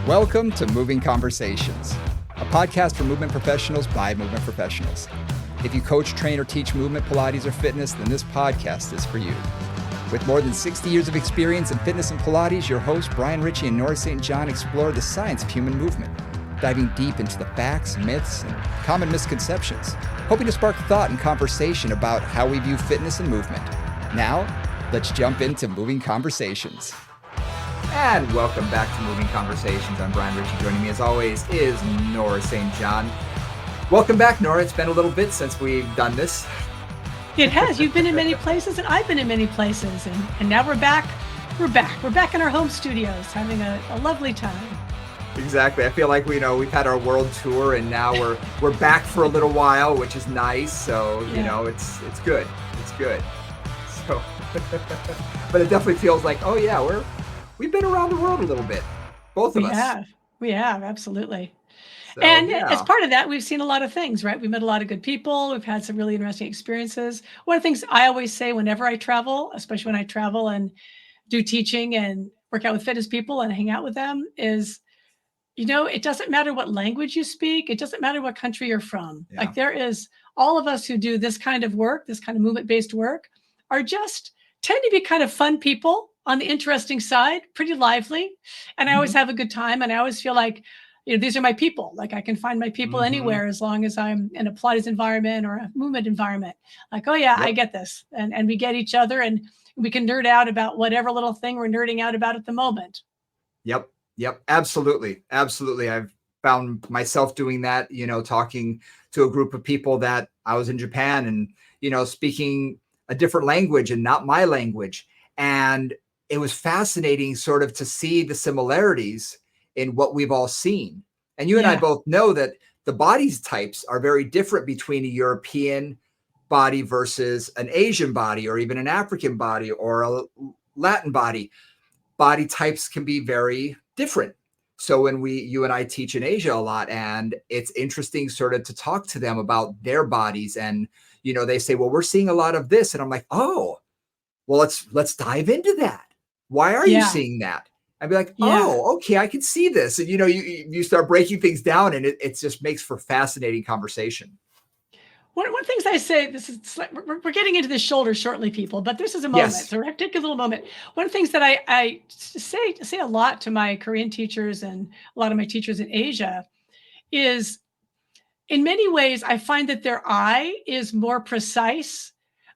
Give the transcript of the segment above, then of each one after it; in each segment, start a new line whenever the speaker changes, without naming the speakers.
Welcome to Moving Conversations, a podcast for movement professionals by movement professionals. If you coach, train, or teach movement, Pilates, or fitness, then this podcast is for you. With more than 60 years of experience in fitness and Pilates, your hosts, Richey and Nora explore the science of human movement, diving deep into the facts, myths, and common misconceptions, hoping to spark thought and conversation about how we view fitness and movement. Now, let's jump into Moving Conversations. And welcome back to Moving Conversations. I'm Richey. Joining me as always is Nora St. John. Welcome back, Nora. It's been a little bit since we've done this.
It has. You've been in many places and I've been in many places. And now we're back. We're back in our home studios having a lovely time.
Exactly. I feel like we've had our world tour and now we're back for a little while, which is nice. So, it's good. It's good. So, but it definitely feels like, oh yeah, we've been around the world a little bit. Both of us.
We have, absolutely.
So,
and as part of that, we've seen a lot of things, right? We've met a lot of good people. We've had some really interesting experiences. One of the things I always say whenever I travel, especially when I travel and do teaching and work out with fitness people and hang out with them is, it doesn't matter what language you speak. It doesn't matter what country you're from.
Yeah.
Like there is all of us who do this kind of work, this kind of movement-based work are just tend to be kind of fun people on the interesting side, pretty lively. And I always have a good time. And I always feel like, these are my people. Like I can find my people anywhere as long as I'm in a Pilates environment or a movement environment. Like, oh yeah, I get this. And we get each other and we can nerd out about whatever little thing we're nerding out about at the moment.
Yep. Absolutely. I've found myself doing that, talking to a group of people that I was in Japan and, speaking a different language and not my language. And it was fascinating sort of to see the similarities in what we've all seen. And you and I both know that the body types are very different between a European body versus an Asian body, or even an African body or a Latin body. Body types can be very different. So when you and I teach in Asia a lot, and it's interesting sort of to talk to them about their bodies. And, they say, well, we're seeing a lot of this. And I'm like, oh, well, let's dive into that. Why are you seeing that? I'd be like, oh, okay, I can see this. And, you start breaking things down and it just makes for fascinating conversation.
One of the things I say, we're getting into the shoulder shortly, people, but this is a moment. So take a little moment. One of the things that I say a lot to my Korean teachers and a lot of my teachers in Asia is, in many ways, I find that their eye is more precise.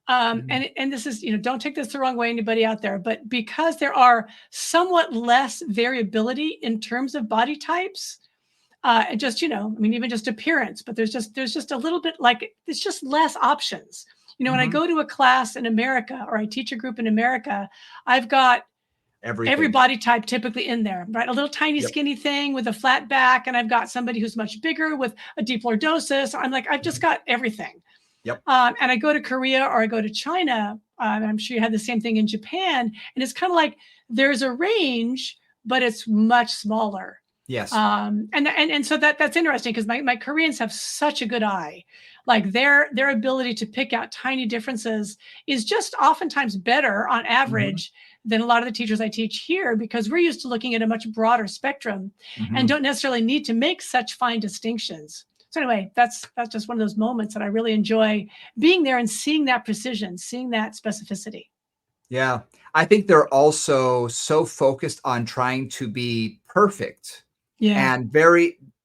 And this is, don't take this the wrong way, anybody out there, but because there are somewhat less variability in terms of body types, and just, even just appearance, but there's just a little bit it's just less options. When I go to a class in America or I teach a group in America, I've got every body type typically in there, right? A little tiny skinny thing with a flat back. And I've got somebody who's much bigger with a deep lordosis. I'm like, I've just got everything.
Yep.
And I go to Korea or I go to China. And I'm sure you had the same thing in Japan. And it's kind of like there's a range, but it's much smaller.
Yes.
And so that's interesting because my Koreans have such a good eye. Like their ability to pick out tiny differences is just oftentimes better on average than a lot of the teachers I teach here, because we're used to looking at a much broader spectrum and don't necessarily need to make such fine distinctions. So anyway, that's just one of those moments that I really enjoy being there and seeing that precision, seeing that specificity.
Yeah. I think they're also so focused on trying to be perfect.
Yeah.
And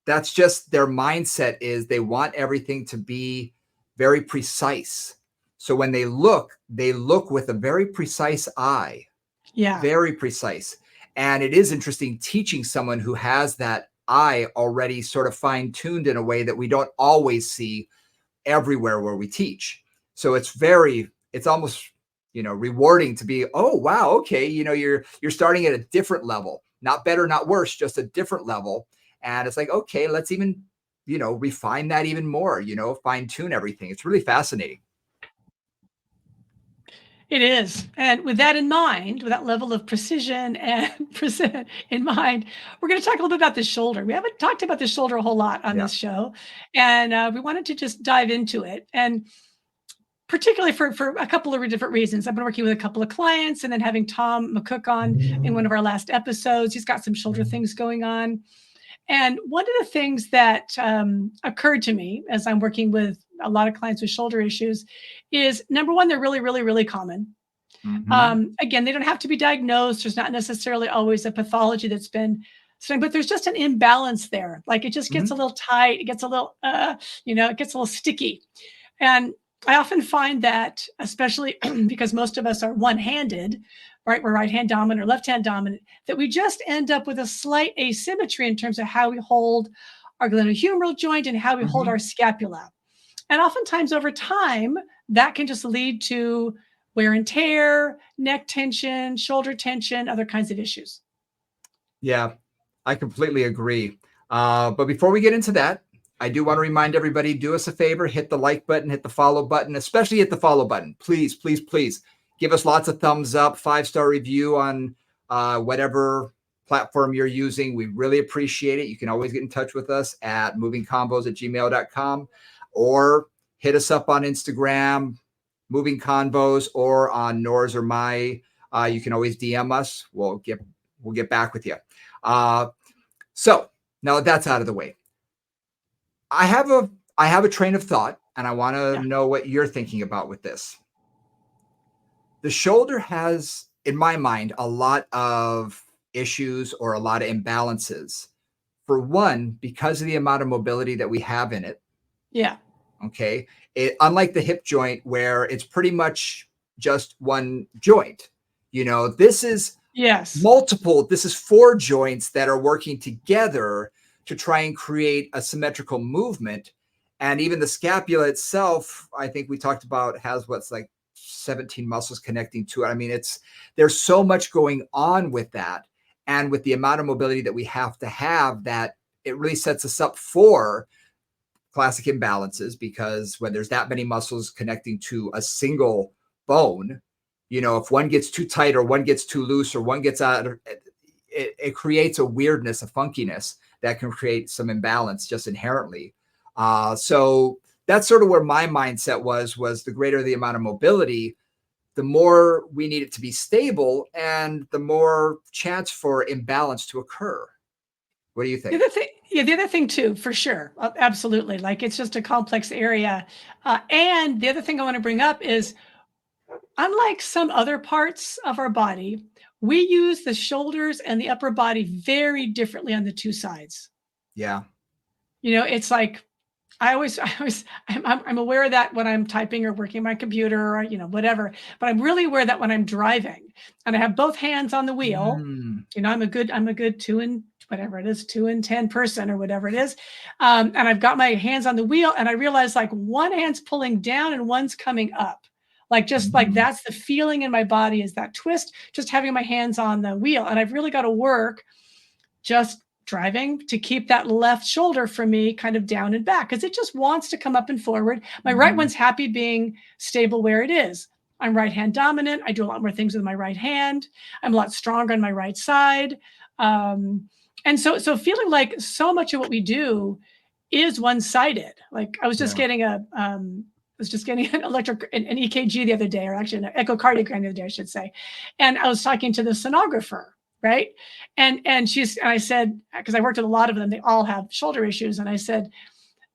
that's just their mindset is they want everything to be very precise. So when they look with a very precise eye.
Yeah.
Very precise. And it is interesting teaching someone who has that eye already sort of fine-tuned in a way that we don't always see everywhere where we teach. So it's almost, rewarding to be, oh, wow, okay. You're starting at a different level, not better, not worse, just a different level. And it's like, okay, let's even, refine that even more, fine tune everything. It's really fascinating.
It is. And with that in mind, with that level of precision in mind, we're going to talk a little bit about the shoulder. We haven't talked about the shoulder a whole lot on this show. And we wanted to just dive into it. And particularly for a couple of different reasons. I've been working with a couple of clients and then having Tom McCook on in one of our last episodes. He's got some shoulder things going on. And one of the things that occurred to me as I'm working with a lot of clients with shoulder issues is, number one, they're really, really, really common. Again, they don't have to be diagnosed. There's not necessarily always a pathology that's been studied, but there's just an imbalance there. Like it just gets a little tight. It gets a little, it gets a little sticky. And I often find that, especially because most of us are one-handed, right? We're right hand dominant or left hand dominant, that we just end up with a slight asymmetry in terms of how we hold our glenohumeral joint and how we hold our scapula. And oftentimes over time, that can just lead to wear and tear, neck tension, shoulder tension, other kinds of issues.
Yeah, I completely agree. But before we get into that, I do want to remind everybody, do us a favor, hit the like button, hit the follow button, especially hit the follow button. Please, please, please give us lots of thumbs up, 5-star review on whatever platform you're using. We really appreciate it. You can always get in touch with us at movingconvos@gmail.com or hit us up on Instagram, Moving Convos, or on Nora's or my. You can always DM us. We'll get back with you. So now that that's out of the way, I have a train of thought, and I want to know what you're thinking about with this. The shoulder has, in my mind, a lot of issues or a lot of imbalances. For one, because of the amount of mobility that we have in it.
Yeah.
Okay. Unlike the hip joint, where it's pretty much just one joint. This is multiple. This is 4 joints that are working together to try and create a symmetrical movement. And even the scapula itself, I think we talked about, has what's like 17 muscles connecting to it. I mean, there's so much going on with that. And with the amount of mobility that we have to have, that it really sets us up for classic imbalances, because when there's that many muscles connecting to a single bone, if one gets too tight or one gets too loose or one gets out, it creates a weirdness, a funkiness that can create some imbalance just inherently. So that's sort of where my mindset was the greater the amount of mobility, the more we need it to be stable and the more chance for imbalance to occur. What do you think?
The other thing too, for sure. Absolutely. Like it's just a complex area. And the other thing I want to bring up is, unlike some other parts of our body, we use the shoulders and the upper body very differently on the two sides.
Yeah.
It's like, I'm aware of that when I'm typing or working my computer or, whatever, but I'm really aware that when I'm driving and I have both hands on the wheel, I'm a good 2 and whatever it is, 2 and 10 person or whatever it is. And I've got my hands on the wheel and I realize like one hand's pulling down and one's coming up. Like, just like that's the feeling in my body, is that twist, just having my hands on the wheel. And I've really got to work just driving to keep that left shoulder for me kind of down and back, because it just wants to come up and forward. My right one's happy being stable where it is. I'm right hand dominant. I do a lot more things with my right hand. I'm a lot stronger on my right side. And so feeling like so much of what we do is one-sided. Like I was just getting an EKG the other day, or actually an echocardiogram the other day, I should say. And I was talking to the sonographer, right? And I said, because I worked with a lot of them, they all have shoulder issues. And I said,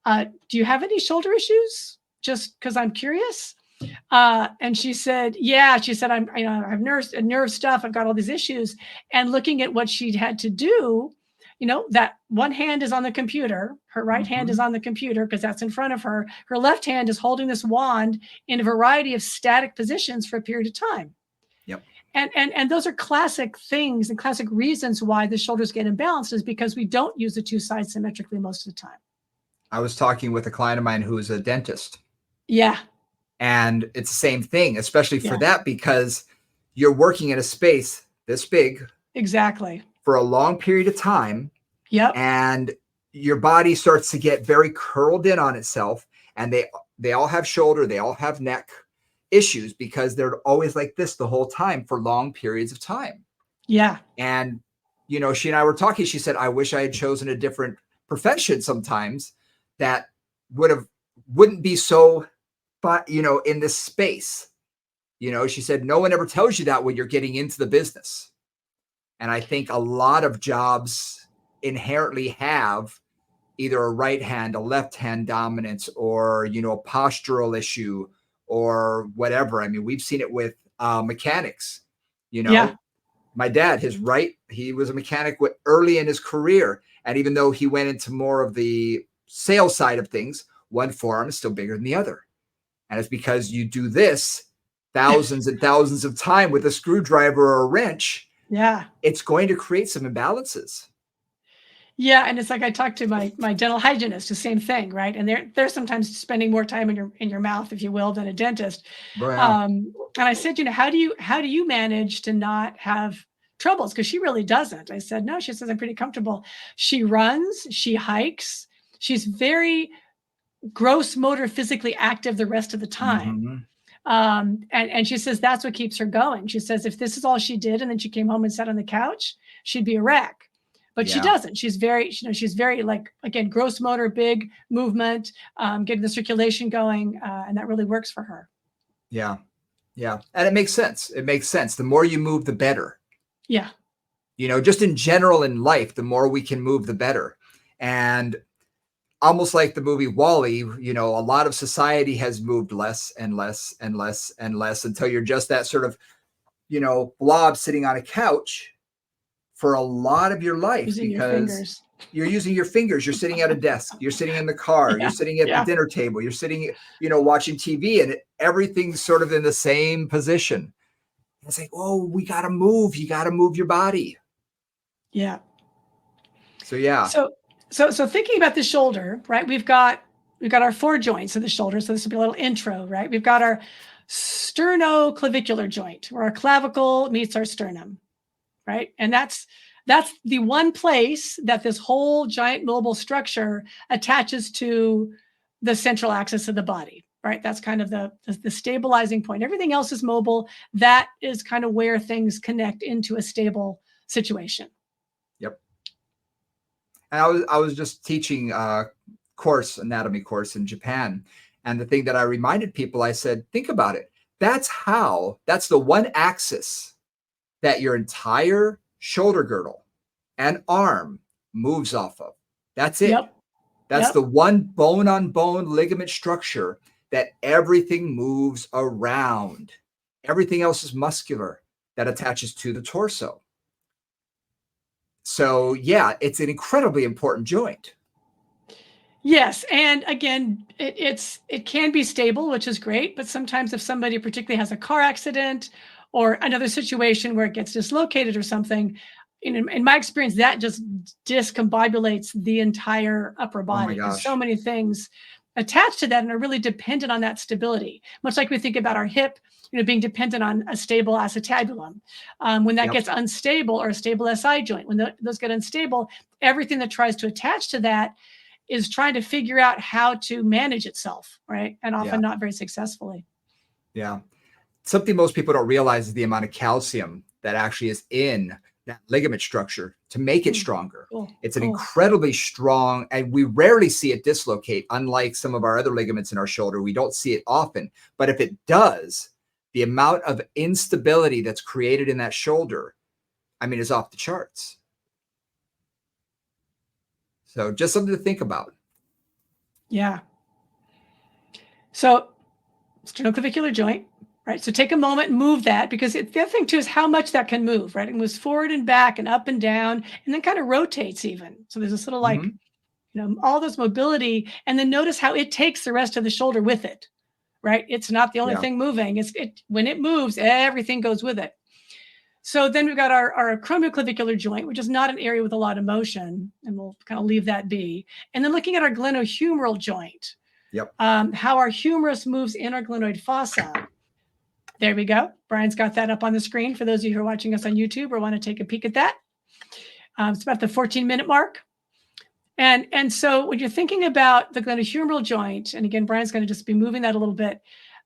do you have any shoulder issues? Just because I'm curious. And she said, yeah. She said, I have nerve stuff. I've got all these issues. And looking at what she had to do, that one hand is on the computer. Her right hand is on the computer because that's in front of her. Her left hand is holding this wand in a variety of static positions for a period of time.
Yep.
And those are classic things and classic reasons why the shoulders get imbalanced, is because we don't use the two sides symmetrically most of the time.
I was talking with a client of mine who is a dentist.
Yeah.
And it's the same thing, especially for that, because you're working in a space this big.
Exactly.
For a long period of time.
Yep.
And your body starts to get very curled in on itself. And they all have shoulder, they all have neck issues, because they're always like this the whole time for long periods of time.
Yeah.
And, she and I were talking, she said, I wish I had chosen a different profession sometimes that wouldn't be so but in this space. She said, no one ever tells you that when you're getting into the business. And I think a lot of jobs inherently have either a right hand, a left hand dominance, or, a postural issue or whatever. I mean, we've seen it with mechanics,
Yeah.
my dad, he was a mechanic early in his career. And even though he went into more of the sales side of things, one forearm is still bigger than the other. And it's because you do this thousands and thousands of times with a screwdriver or a wrench.
Yeah.
It's going to create some imbalances.
Yeah, and it's like I talked to my dental hygienist, the same thing, right? And they're sometimes spending more time in your mouth, if you will, than a dentist.
Wow.
And I said, how do you manage to not have troubles? Because she really doesn't. I said, no. She says, I'm pretty comfortable. She runs, she hikes, she's very gross motor physically active the rest of the time.
Mm-hmm.
And she says that's what keeps her going. She says if this is all she did and then she came home and sat on the couch, she'd be a wreck. But she doesn't. She's very, she's very, like, again, gross motor, big movement, getting the circulation going, and that really works for her.
Yeah, yeah, and it makes sense. It makes sense. The more you move, the better.
Yeah.
Just in general in life, the more we can move, the better. And almost like the movie WALL-E, a lot of society has moved less and less and less and less until you're just that sort of, blob sitting on a couch for a lot of your life because you're using your fingers. You're sitting at a desk. You're sitting in the car. You're sitting at the dinner table. You're sitting, watching TV, and everything's sort of in the same position. It's like, oh, we got to move. You got to move your body.
Yeah.
So, yeah.
So thinking about the shoulder, right? We've got our 4 joints of the shoulder. So this will be a little intro, right? We've got our sternoclavicular joint where our clavicle meets our sternum, right? And that's the one place that this whole giant mobile structure attaches to the central axis of the body, right? That's kind of the stabilizing point. Everything else is mobile. That is kind of where things connect into a stable situation.
Yep. And I was just teaching anatomy course in Japan. And the thing that I reminded people, I said, think about it. That's the one axis that your entire shoulder girdle and arm moves off of. That's it.
Yep.
That's the one bone on bone ligament structure that everything moves around. Everything else is muscular that attaches to the torso. So yeah, it's an incredibly important joint.
Yes, and again, it can be stable, which is great. But sometimes, if somebody particularly has a car accident or another situation where it gets dislocated or something, in my experience, that just discombobulates the entire upper body. There's so many things attached to that and are really dependent on that stability. Much like we think about our hip, being dependent on a stable acetabulum. When that gets unstable, or a stable SI joint, when those get unstable, everything that tries to attach to that is trying to figure out how to manage itself, right? And often not very successfully.
Yeah. Something most people don't realize is the amount of calcium that actually is in that ligament structure to make it stronger. It's an incredibly strong, and we rarely see it dislocate. Unlike some of our other ligaments in our shoulder, we don't see it often. But if it does, the amount of instability that's created in that shoulder, is off the charts. So just something to think about.
Yeah. So sternoclavicular joint, right? So take a moment and move that, because the other thing too is how much that can move, right? It moves forward and back and up and down, and then kind of rotates even. So there's this little all this mobility, and then notice how it takes the rest of the shoulder with it, right? It's not the only thing moving. When it moves, everything goes with it. So then we've got our acromioclavicular joint, which is not an area with a lot of motion, and we'll kind of leave that be. And then looking at our glenohumeral joint, how our humerus moves in our glenoid fossa. There we go. Brian's got that up on the screen for those of you who are watching us on YouTube or want to take a peek at that. It's about the 14-minute mark. And so when you're thinking about the glenohumeral joint, and again, Brian's going to just be moving that a little bit,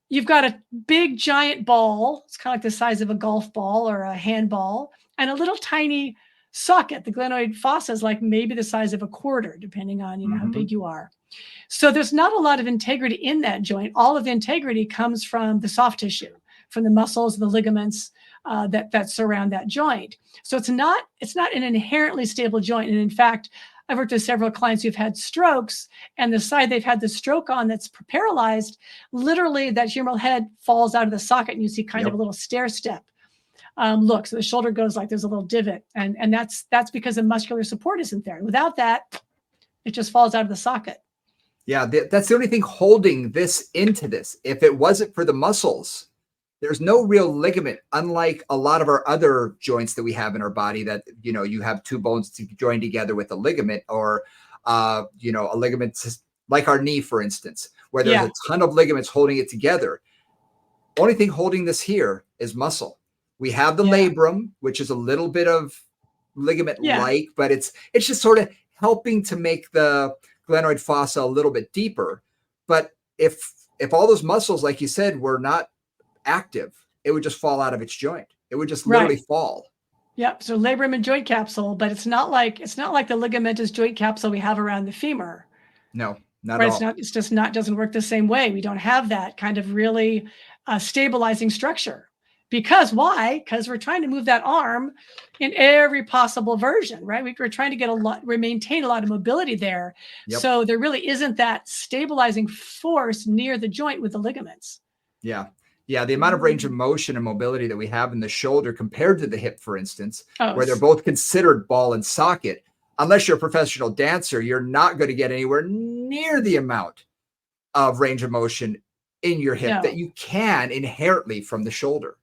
you've got a big giant ball. It's kind of like the size of a golf ball or a handball, and a little tiny socket. The glenoid fossa is like maybe the size of a quarter, depending on how big you are. So there's not a lot of integrity in that joint. All of the integrity comes from the soft tissue, from the muscles, the ligaments that surround that joint. So it's not an inherently stable joint. And in fact, I've worked with several clients who've had strokes, and the side they've had the stroke on that's paralyzed, literally that humeral head falls out of the socket, and you see kind of a little stair step. Look, so the shoulder goes like there's a little divot, and that's because the muscular support isn't there. Without that, it just falls out of the socket.
Yeah, that's the only thing holding this into this. If it wasn't for the muscles, there's no real ligament, unlike a lot of our other joints that we have in our body that, you have two bones to join together with a ligament, or, a ligament like our knee, for instance, where there's a ton of ligaments holding it together. Only thing holding this here is muscle. We have the labrum, which is a little bit of ligament-like, but it's just sort of helping to make the glenoid fossa a little bit deeper. But if all those muscles, like you said, were not active, it would just fall out of its joint. It would just literally fall.
Yep. So labrum and joint capsule, but it's not like the ligamentous joint capsule we have around the femur.
No, not at all.
It's just not, doesn't work the same way. We don't have that kind of really stabilizing structure. Because why? Because we're trying to move that arm in every possible version, right? We're trying to maintain a lot of mobility there.
Yep.
So there really isn't that stabilizing force near the joint with the ligaments.
Yeah. Yeah. The amount of range of motion and mobility that we have in the shoulder compared to the hip, for instance, where they're both considered ball and socket, unless you're a professional dancer, you're not going to get anywhere near the amount of range of motion in your hip that you can inherently from the shoulder.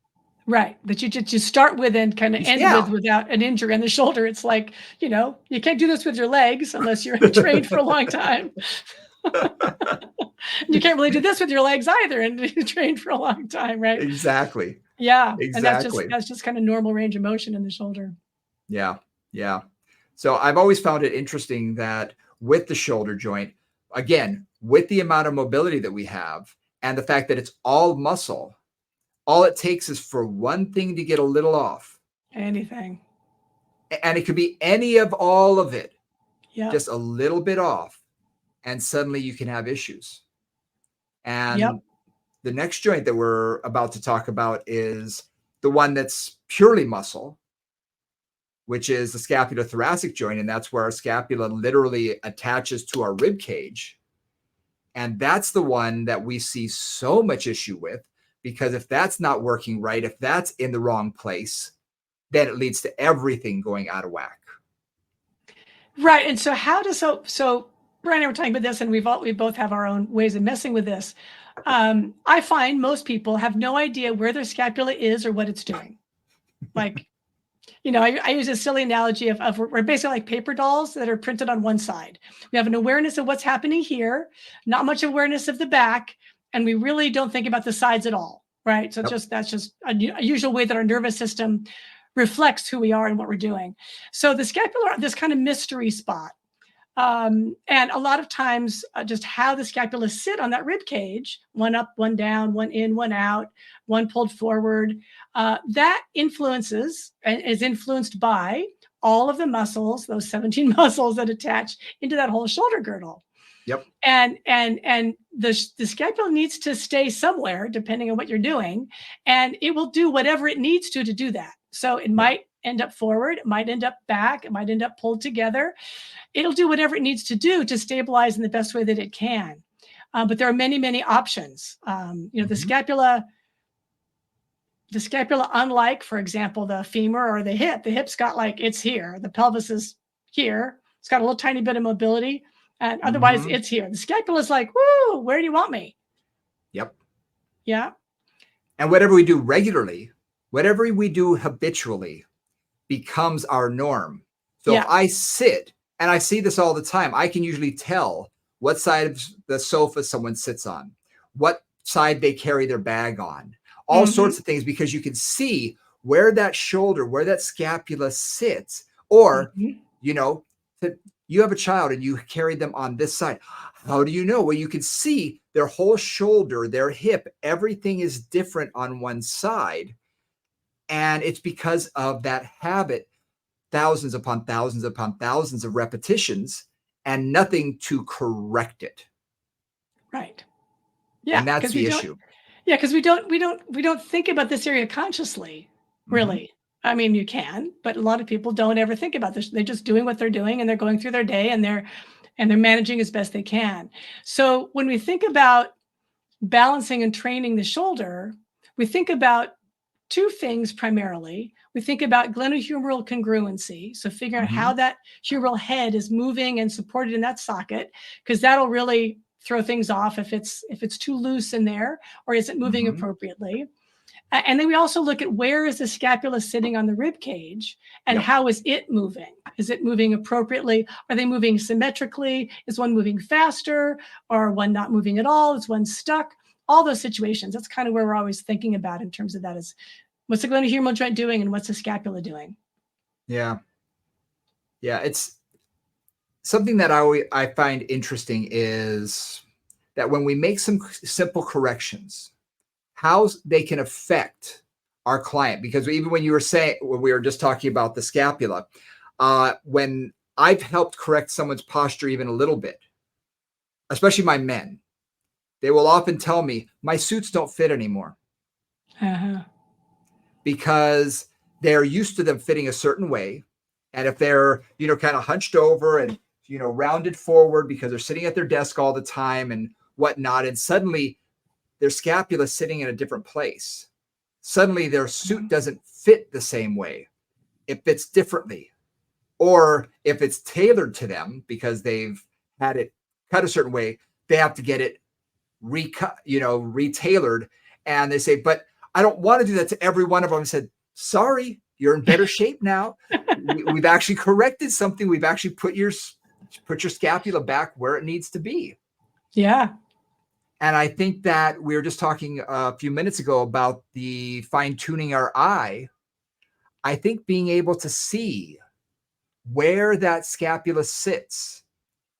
Right. That you start with and kind of end with without an injury on the shoulder. It's like, you can't do this with your legs unless you're trained for a long time. You can't really do this with your legs either, and you trained for a long time, right?
Exactly.
Yeah.
Exactly.
And that's just kind of normal range of motion in the shoulder.
Yeah. Yeah. So I've always found it interesting that with the shoulder joint, again, with the amount of mobility that we have and the fact that it's all muscle, all it takes is for one thing to get a little off.
Anything.
And it could be any of all of it.
Yeah.
Just a little bit off. And suddenly you can have issues. And the next joint that we're about to talk about is the one that's purely muscle, which is the scapulothoracic joint. And that's where our scapula literally attaches to our rib cage. And that's the one that we see so much issue with, because if that's not working right, if that's in the wrong place, then it leads to everything going out of whack.
Right. And so so Brian and I were talking about this, and we both have our own ways of messing with this. I find most people have no idea where their scapula is or what it's doing. Like, I use a silly analogy of we're basically like paper dolls that are printed on one side. We have an awareness of what's happening here, not much awareness of the back, and we really don't think about the sides at all, right? So that's just a usual way that our nervous system reflects who we are and what we're doing. So the scapula, this kind of mystery spot. And a lot of times just how the scapula sit on that rib cage, one up, one down, one in, one out, one pulled forward, that influences and is influenced by all of the muscles, those 17 muscles that attach into that whole shoulder girdle.
Yep.
And the scapula needs to stay somewhere depending on what you're doing, and it will do whatever it needs to do that. So it might end up forward, it might end up back, it might end up pulled together. It'll do whatever it needs to do to stabilize in the best way that it can. But there are many, many options. The scapula, unlike, for example, the femur or the hip's got it's here. The pelvis is here. It's got a little tiny bit of mobility. And otherwise it's here. The scapula is like, woo, where do you want me?
Yep.
Yeah.
And whatever we do regularly, whatever we do habitually becomes our norm. So if I sit, and I see this all the time, I can usually tell what side of the sofa someone sits on, what side they carry their bag on, all sorts of things, because you can see where that shoulder, where that scapula sits, or, you have a child and you carry them on this side. How do you know? Well, you can see their whole shoulder, their hip, everything is different on one side. And it's because of that habit, thousands upon thousands upon thousands of repetitions. and nothing to correct it.
Right. Yeah,
And that's
because we
the
don't.
issue.
Yeah, because we don't think about this area consciously,
Hmm.
really. I mean, you can, but a lot of people don't ever think about this. They're just doing what they're doing, and they're going through their day, and they're managing as best they can. So when we think about balancing and training the shoulder, we think about two things primarily. We think about glenohumeral congruency, so figuring out how
Hmm.
that humeral head is moving and supported in that socket, because that'll really throw things off if it's too loose in there, or is it moving
Hmm.
appropriately. And then we also look at where is the scapula sitting on the rib cage, and
Yep.
how is it moving? Is it moving appropriately? Are they moving symmetrically? Is one moving faster, or one not moving at all? Is one stuck? All those situations. That's kind of where we're always thinking about in terms of that is what's the glenohumeral joint doing and what's the scapula doing?
Yeah. Yeah. It's something that I find interesting is that when we make some simple corrections, how they can affect our client. Because even when you were saying, when we were just talking about the scapula, when I've helped correct someone's posture even a little bit, especially my men, they will often tell me my suits don't fit anymore
Uh-huh.
because they're used to them fitting a certain way. And if they're, kind of hunched over and, rounded forward because they're sitting at their desk all the time and whatnot, and suddenly their scapula is sitting in a different place. Suddenly their suit doesn't fit the same way. It fits differently. Or if it's tailored to them because they've had it cut a certain way, they have to get it recut, retailored. And they say, but I don't want to do that to every one of them. I said, sorry, you're in better shape now. We've actually corrected something. We've actually put your scapula back where it needs to be.
Yeah.
And I think that we were just talking a few minutes ago about the fine tuning our eye. I think being able to see where that scapula sits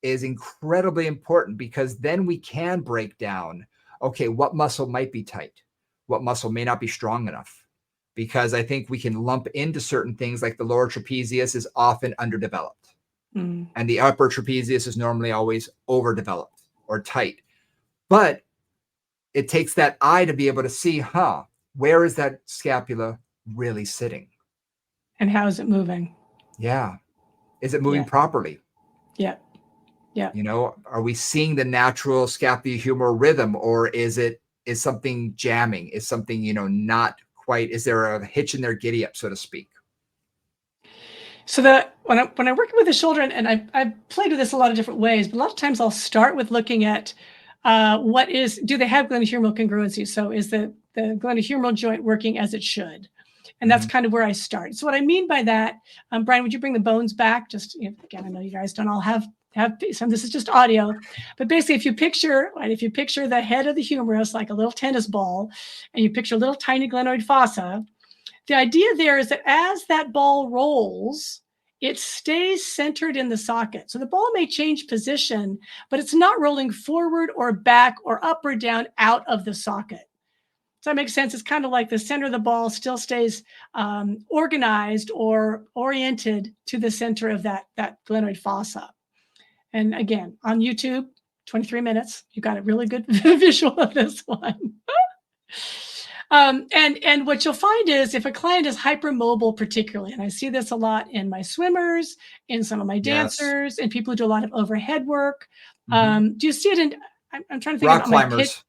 is incredibly important, because then we can break down, okay, what muscle might be tight, what muscle may not be strong enough. Because I think we can lump into certain things, like the lower trapezius is often underdeveloped,
Mm.
and the upper trapezius is normally always overdeveloped or tight. But it takes that eye to be able to see, where is that scapula really sitting?
And how is it moving?
Yeah. Is it moving
Yeah.
properly?
Yeah. Yeah.
Are we seeing the natural scapulohumeral rhythm, or is something jamming? Is something, not quite, is there a hitch in their giddy up, so to speak?
So that when I work with the shoulder, and I've played with this a lot of different ways, but a lot of times I'll start with looking at do they have glenohumeral congruency? So is the glenohumeral joint working as it should? And that's
Mhm.
kind of where I start. So what I mean by that, Brian, would you bring the bones back? Just again, I know you guys don't all have some. This is just audio, but basically, if you picture the head of the humerus like a little tennis ball, and you picture a little tiny glenoid fossa, the idea there is that as that ball rolls, it stays centered in the socket. So the ball may change position, but it's not rolling forward or back or up or down out of the socket. Does that make sense? It's kind of like the center of the ball still stays organized or oriented to the center of that glenoid fossa. And again, on YouTube, 23 minutes, you got a really good visual of this one. And what you'll find is if a client is hypermobile, particularly, and I see this a lot in my swimmers, in some of my
Yes.
dancers, and people who do a lot of overhead work.
Mhm.
Do you see it in? I'm trying to think
Rock
about my pit
climbers,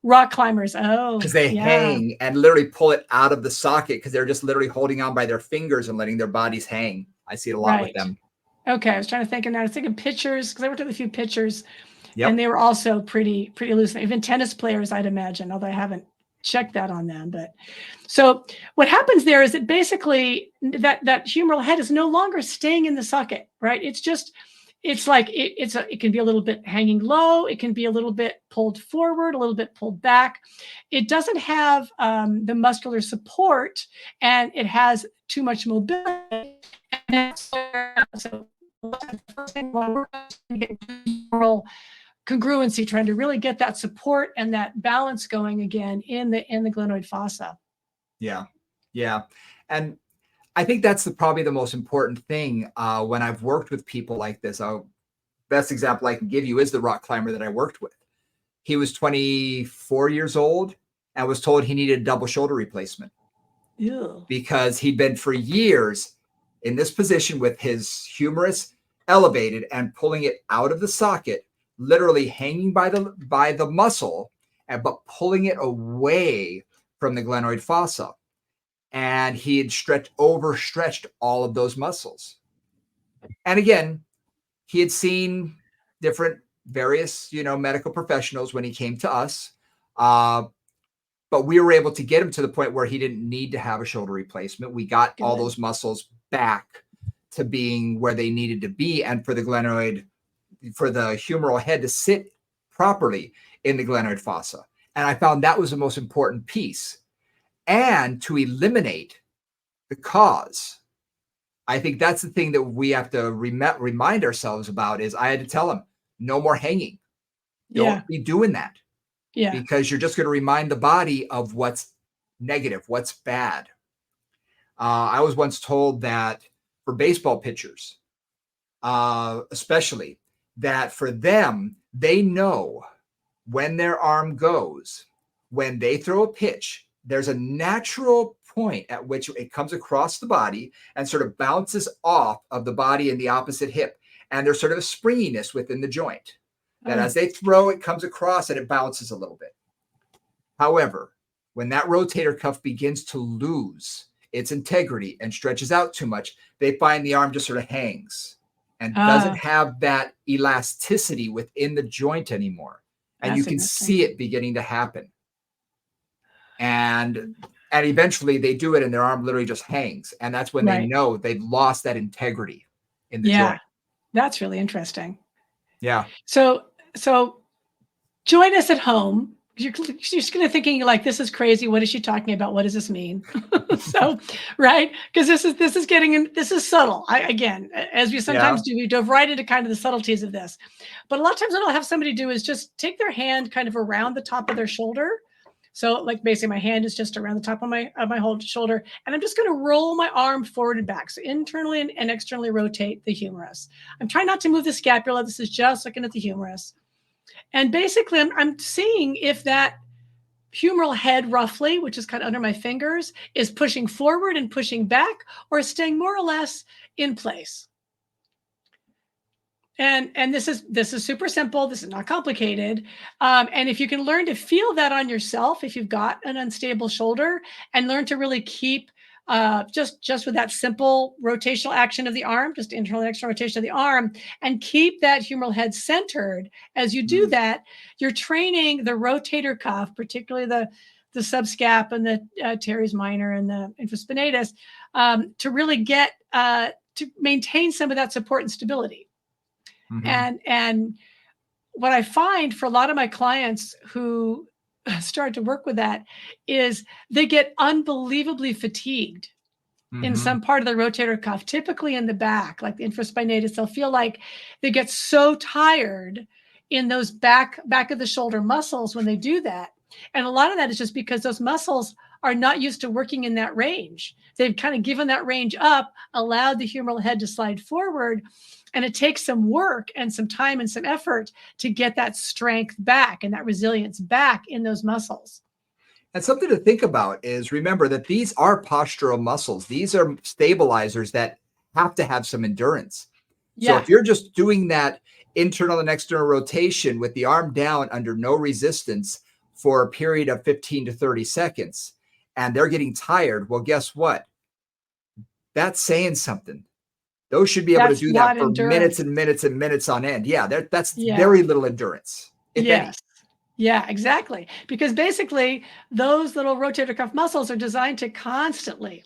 rock climbers. Oh,
because they
yeah,
hang and literally pull it out of the socket because they're just literally holding on by their fingers and letting their bodies hang. I see it a lot with
right.
them.
Okay, I was trying to think, and I was thinking pitchers because I worked with a few pitchers, and
Yep.
they were also pretty loose. Even tennis players, I'd imagine, although I haven't checked that on them. But so what happens there is that basically that humeral head is no longer staying in the socket, right? It's like it can be a little bit hanging low. It can be a little bit pulled forward, a little bit pulled back. It doesn't have the muscular support, and it has too much mobility. And that's where, so the first thing we're get congruency, trying to really get that support and that balance going again in the glenoid fossa.
Yeah. Yeah. And I think that's probably the most important thing when I've worked with people like this. best example I can give you is the rock climber that I worked with. He was 24 years old and was told he needed a double shoulder replacement.
Ew.
Because he'd been for years in this position with his humerus elevated and pulling it out of the socket, literally hanging by the muscle, but pulling it away from the glenoid fossa. And he had overstretched all of those muscles. And again, he had seen various, medical professionals when he came to us. But we were able to get him to the point where he didn't need to have a shoulder replacement. We got all those muscles back to being where they needed to be. And for the humeral head to sit properly in the glenoid fossa. And I found that was the most important piece. And to eliminate the cause. I think that's the thing that we have to remind ourselves about is I had to tell him, no more hanging. Don't be doing that.
Yeah.
Because you're just going to remind the body of what's negative, what's bad. I was once told that for baseball pitchers, especially, that for them, they know when their arm goes, when they throw a pitch, there's a natural point at which it comes across the body and sort of bounces off of the body in the opposite hip. And there's sort of a springiness within the joint. That as they throw, it comes across and it bounces a little bit. However, when that rotator cuff begins to lose its integrity and stretches out too much, they find the arm just sort of hangs and doesn't have that elasticity within the joint anymore. And you can see it beginning to happen. And eventually they do it and their arm literally just hangs. And that's when they know they've lost that integrity in the joint.
That's really interesting.
Yeah.
So join us at home. You're just going to thinking like, this is crazy. What is she talking about? What does this mean? So, right. Because this is getting in, this is subtle. Again, as we sometimes do, we dove right into kind of the subtleties of this, but a lot of times what I'll have somebody do is just take their hand kind of around the top of their shoulder. So like basically my hand is just around the top of my whole shoulder. And I'm just going to roll my arm forward and back. So internally and externally rotate the humerus. I'm trying not to move the scapula. This is just looking at the humerus. And basically I'm seeing if that humeral head roughly, which is kind of under my fingers, is pushing forward and pushing back or staying more or less in place. And this is super simple. This is not complicated. And if you can learn to feel that on yourself, if you've got an unstable shoulder, and learn to really keep just with that simple rotational action of the arm, just internal and external rotation of the arm, and keep that humeral head centered. As you do that, you're training the rotator cuff, particularly the subscap and the teres minor and the infraspinatus, to really get to maintain some of that support and stability. And what I find for a lot of my clients who start to work with that is they get unbelievably fatigued in some part of the rotator cuff, typically in the back, like the infraspinatus. They'll feel like they get so tired in those back of the shoulder muscles when they do that. And a lot of that is just because those muscles are not used to working in that range. They've kind of given that range up, allowed the humeral head to slide forward. And it takes some work and some time and some effort to get that strength back and that resilience back in those muscles.
And something to think about is remember that these are postural muscles. These are stabilizers that have to have some endurance. So if you're just doing that internal and external rotation with the arm down under no resistance for a period of 15 to 30 seconds, and they're getting tired, well, guess what? That's saying something. Those should be able to do that for minutes and minutes and minutes on end. Yeah, that's very little endurance, if any.
Yeah, exactly. Because basically those little rotator cuff muscles are designed to constantly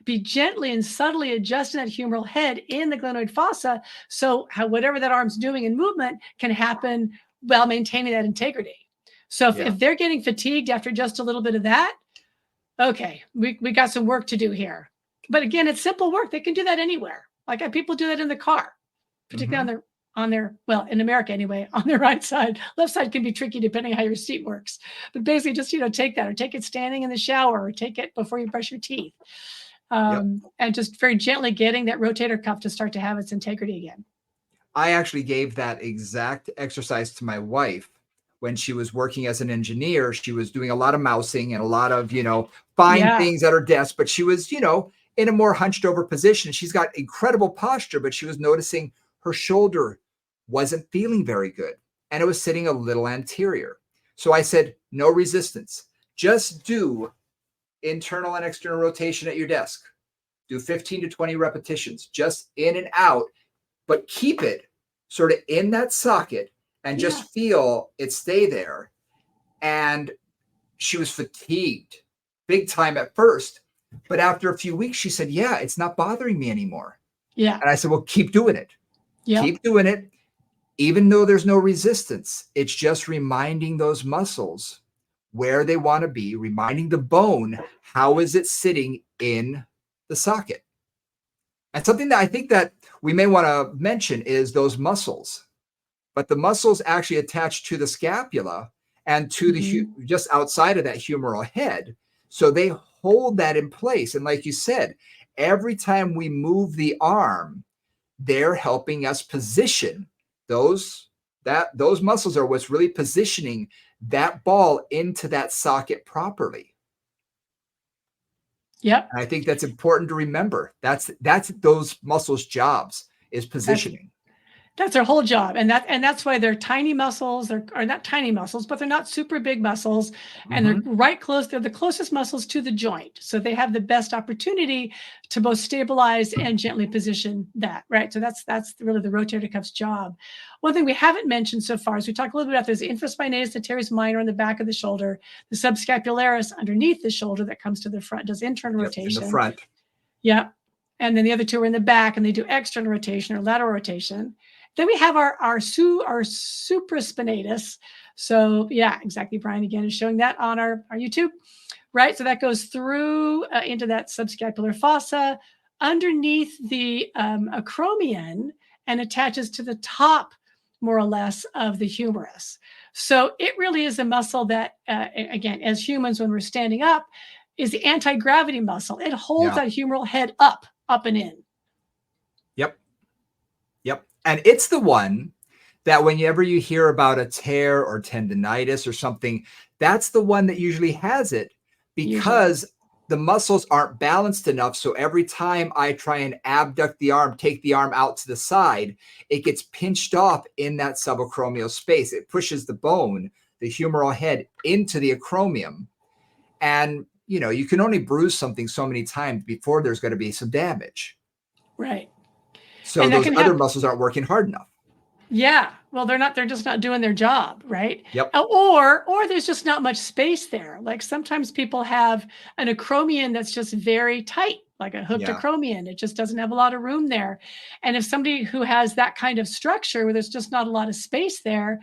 be gently and subtly adjusting that humeral head in the glenoid fossa. So whatever that arm's doing in movement can happen while maintaining that integrity. So if they're getting fatigued after just a little bit of that, okay, we got some work to do here. But again, it's simple work. They can do that anywhere. Like people do that in the car, particularly on their, well, in America anyway, on their right side. Left side can be tricky depending on how your seat works. But basically just, take that, or take it standing in the shower, or take it before you brush your teeth. And just very gently getting that rotator cuff to start to have its integrity again.
I actually gave that exact exercise to my wife when she was working as an engineer. She was doing a lot of mousing and a lot of, fine
Yeah.
things at her desk, but she was, in a more hunched over position. She's got incredible posture, but she was noticing her shoulder wasn't feeling very good and it was sitting a little anterior. So I said, no resistance. Just do internal and external rotation at your desk. Do 15 to 20 repetitions, just in and out, but keep it sort of in that socket and
Yeah.
just feel it stay there. And she was fatigued big time at first. But after a few weeks, she said, yeah, it's not bothering me anymore.
Yeah.
And I said, well, keep doing it.
Yep.
Keep doing it. Even though there's no resistance, it's just reminding those muscles where they want to be, reminding the bone, how is it sitting in the socket? And something that I think that we may want to mention is those muscles, but the muscles actually attach to the scapula and to the
Mhm.
just outside of that humeral head. So they hold that in place. And like you said, every time we move the arm, they're helping us position those those muscles are what's really positioning that ball into that socket properly.
Yep.
And I think that's important to remember. That's those muscles' jobs is
That's
positioning.
That's their whole job, and that's why they're tiny muscles. They're or not tiny muscles, but they're not super big muscles, and they're
Mhm.
right close. They're the closest muscles to the joint, so they have the best opportunity to both stabilize and gently position that. Right. So that's really the rotator cuff's job. One thing we haven't mentioned so far is we talked a little bit about there's the infraspinatus, the teres minor on the back of the shoulder, the subscapularis underneath the shoulder that comes to the front, does internal
Yep, in the
rotation.
front.
Yeah. And then the other two are in the back and they do external rotation or lateral rotation. Then we have our supraspinatus. So yeah, exactly. Brian again is showing that on our YouTube, right? So that goes through into that subscapular fossa underneath the acromion and attaches to the top, more or less, of the humerus. So it really is a muscle that, again, as humans, when we're standing up, is the anti-gravity muscle. It holds
Yeah.
that humeral head up and in.
Yep. Yep. And it's the one that whenever you hear about a tear or tendonitis or something, that's the one that usually has it
Usually.
because the muscles aren't balanced enough. So every time I try and abduct the arm, take the arm out to the side, it gets pinched off in that subacromial space. It pushes the bone, the humeral head, into the acromion. And, you can only bruise something so many times before there's going to be some damage.
Right.
So
And that
those
can
other
happen.
muscles aren't working hard enough.
Yeah. Well, they're just not doing their job, right?
Yep.
Or there's just not much space there. Like sometimes people have an acromion that's just very tight, like a hooked
Yeah.
acromion. It just doesn't have a lot of room there. And if somebody who has that kind of structure where there's just not a lot of space there,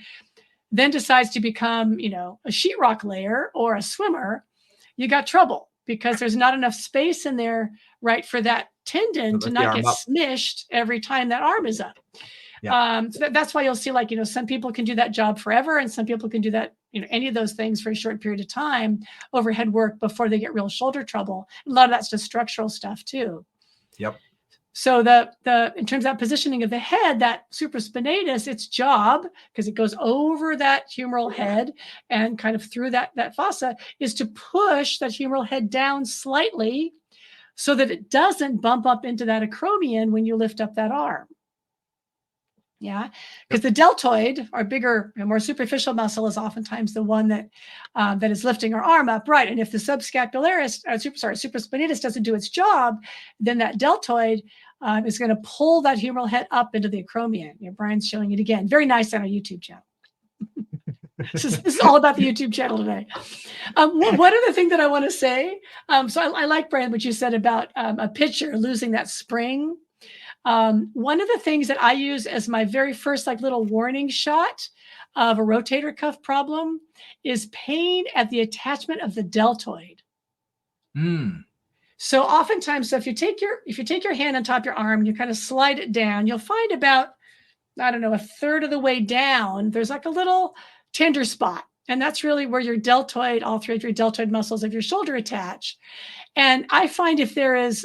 then decides to become, a sheetrock layer or a swimmer, you got trouble because there's not enough space in there, right, for that tendon to
Lift the
not get
arm up.
smished every time that arm is up.
Yep.
So that's why you'll see, like, some people can do that job forever, and some people can do that, any of those things for a short period of time, overhead work before they get real shoulder trouble. A lot of that's just structural stuff too.
Yep.
So the in terms of that positioning of the head, that supraspinatus, its job, because it goes over that humeral head and kind of through that fossa, is to push that humeral head down slightly so that it doesn't bump up into that acromion when you lift up that arm. Yeah, because
Yep.
the deltoid, our bigger and more superficial muscle, is oftentimes the one that is lifting our arm up, right? And if the subscapularis, supraspinatus doesn't do its job, then that deltoid is going to pull that humeral head up into the acromion. Brian's showing it again. Very nice on our YouTube channel. This is all about the YouTube channel today. One other thing that I want to say. So I like, Brian, what you said about a pitcher losing that spring. One of the things that I use as my very first little warning shot of a rotator cuff problem is pain at the attachment of the deltoid.
Mm.
So oftentimes, so if you take your hand on top of your arm and you kind of slide it down, you'll find about, I don't know, a third of the way down, there's like a little tender spot. And that's really where your deltoid, all three of your deltoid muscles of your shoulder attach. And I find if there is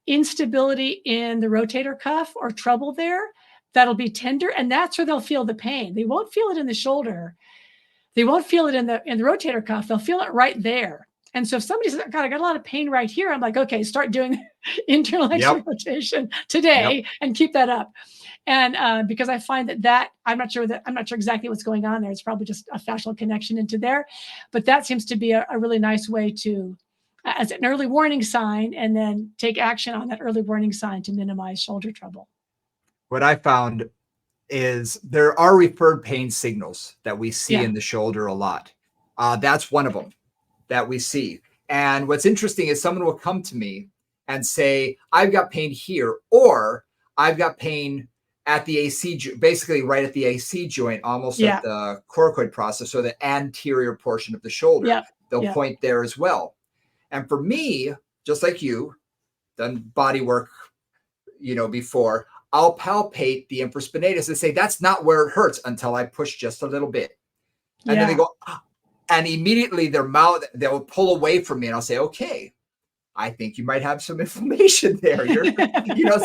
instability in the rotator cuff or trouble there, that'll be tender, and that's where they'll feel the pain. They won't feel it in the shoulder. They won't feel it in the rotator cuff. They'll feel it right there. And so if somebody says, God, I got a lot of pain right here, I'm like, okay, start doing internal external
Yep.
rotation
Yep.
today and keep that up. And because I find that I'm not sure exactly what's going on there. It's probably just a fascial connection into there, but that seems to be a really nice way to, as an early warning sign, and then take action on that early warning sign to minimize shoulder trouble.
What I found is there are referred pain signals that we see in the shoulder a lot. That's one of them that we see. And what's interesting is someone will come to me and say, I've got pain here, or I've got pain at the AC, basically right at the AC joint, almost at the coracoid process, so the anterior portion of the shoulder. They'll point there as well. And for me, just like you, done body work, before, I'll palpate the infraspinatus and say, that's not where it hurts until I push just a little bit. And then they go, ah, and immediately their mouth, they'll pull away from me and I'll say, okay, I think you might have some inflammation there.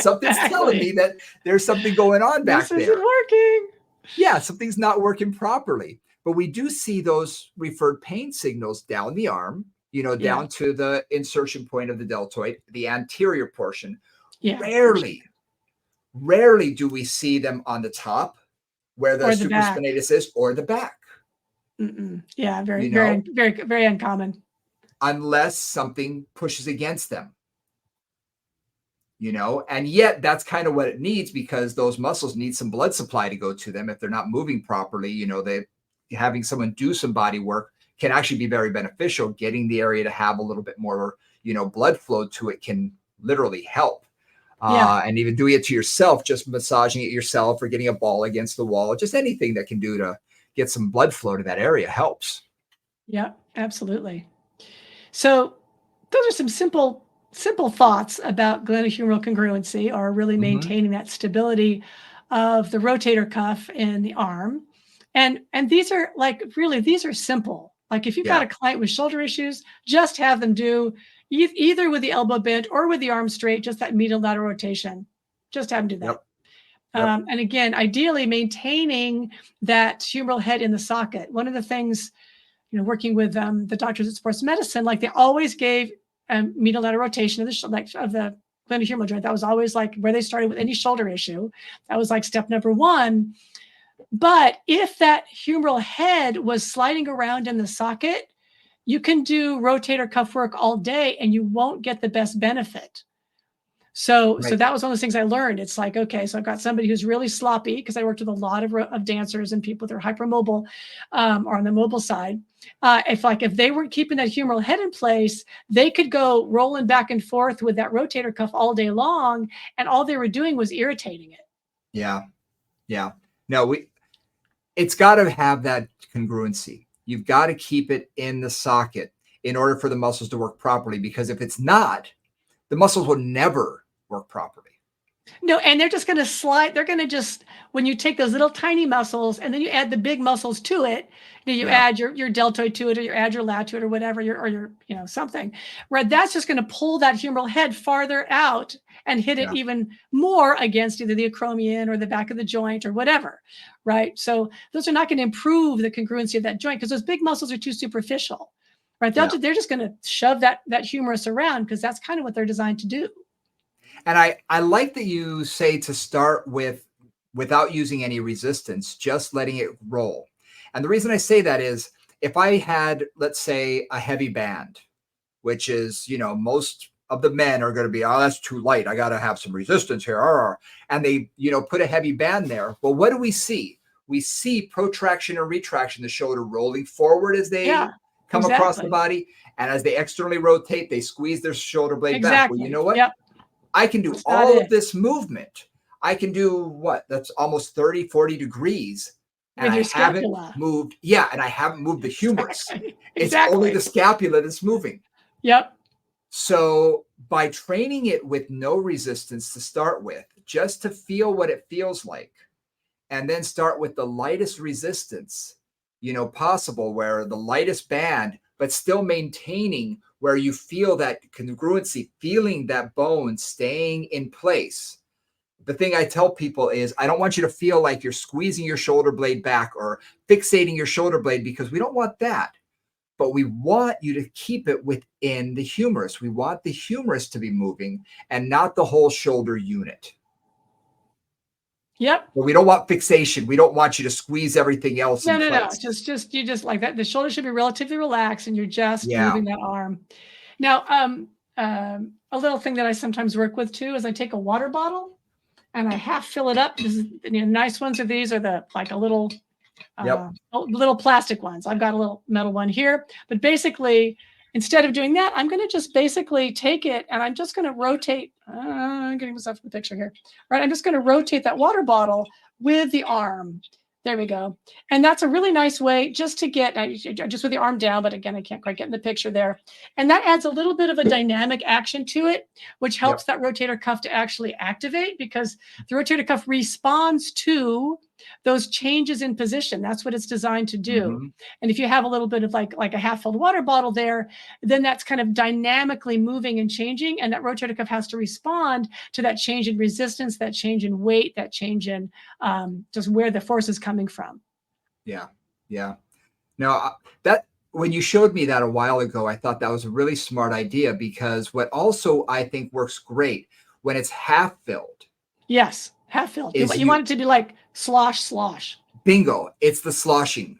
Something's telling me that there's something going on back there.
This isn't working.
Yeah, something's not working properly. But we do see those referred pain signals down the arm, down to the insertion point of the deltoid, the anterior portion. Rarely do we see them on the top where the supraspinatus is, or the back.
Yeah, very uncommon.
Unless something pushes against them, and yet that's kind of what it needs, because those muscles need some blood supply to go to them. If they're not moving properly, having someone do some body work can actually be very beneficial. Getting the area to have a little bit more, blood flow to it can literally help. And even doing it to yourself, just massaging it yourself or getting a ball against the wall, just anything that can do to get some blood flow to that area helps.
Yeah, absolutely. So those are some simple thoughts about glenohumeral congruency, or really maintaining that stability of the rotator cuff in the arm. And these are these are simple. Like if you've got a client with shoulder issues, just have them do either with the elbow bent or with the arm straight, just that medial lateral rotation. Just have them do that. And again, ideally maintaining that humeral head in the socket. One of the things, working with the doctors at sports medicine, like they always gave medial lateral rotation of the glenohumeral joint. That was always like where they started with any shoulder issue. That was like step number one. But if that humeral head was sliding around in the socket, you can do rotator cuff work all day and you won't get the best benefit. So that was one of those things I learned. It's like, okay, so I've got somebody who's really sloppy, because I worked with a lot of dancers and people that are hypermobile, or on the mobile side. If they weren't keeping that humeral head in place, they could go rolling back and forth with that rotator cuff all day long, and all they were doing was irritating it.
Yeah. No, it's got to have that congruency. You've got to keep it in the socket in order for the muscles to work properly, because if it's not, the muscles will never work properly.
No, and they're just going to slide. They're going to just, when you take those little tiny muscles and then you add the big muscles to it, you add your deltoid to it, or you add your lat to it, or whatever, your something, right? That's just going to pull that humeral head farther out and hit it even more against either the acromion or the back of the joint or whatever, right? So those are not going to improve the congruency of that joint, because those big muscles are too superficial, right? They're just going to shove that humerus around, because that's kind of what they're designed to do.
And I like that you say to start without using any resistance, just letting it roll. And the reason I say that is, if I had, let's say, a heavy band, which is, most of the men are going to be, oh, that's too light, I got to have some resistance here. And they, put a heavy band there. Well, what do we see? We see protraction and retraction, the shoulder rolling forward as they come across the body. And as they externally rotate, they squeeze their shoulder blade back. Well, you know what? I can do all of this movement. I can do what? That's almost 30, 40 degrees. And I haven't moved. Yeah. And I haven't moved the humerus. It's only the scapula that's moving. So by training it with no resistance to start with, just to feel what it feels like, and then start with the lightest resistance, possible, where the lightest band, but still maintaining where you feel that congruency, feeling that bone staying in place. the thing I tell people is I don't want you to feel like you're squeezing your shoulder blade back or fixating your shoulder blade, because we don't want that. But we want you to keep it within the humerus. We want the humerus to be moving and not the whole shoulder unit.
Yep.
But we don't want fixation. We don't want you to squeeze everything else in
No.
place.
You just like that. The shoulder should be relatively relaxed, and you're just
Yeah.
moving that arm. Now, a little thing that I sometimes work with too is I take a water bottle and I half fill it up. This is, nice ones are these, are the like a little little plastic ones. I've got a little metal one here, but basically, instead of doing that, I'm going to just basically take it and I'm just going to rotate. I'm getting myself in the picture here, right? I'm just going to rotate that water bottle with the arm. There we go. And that's a really nice way just to get, just with the arm down, but again, I can't quite get in the picture there. And that adds a little bit of a dynamic action to it, which helps that rotator cuff to actually activate, because the rotator cuff responds to those changes in position. That's what it's designed to do. And if you have a little bit of like a half-filled water bottle there, then that's kind of dynamically moving and changing. And that rotator cuff has to respond to that change in resistance, that change in weight, that change in just where the force is coming from.
Yeah. Now, that when you showed me that a while ago, I thought that was a really smart idea, because what also I think works great when it's half filled.
Yes, half filled. You want it to be like slosh.
Bingo. It's the sloshing.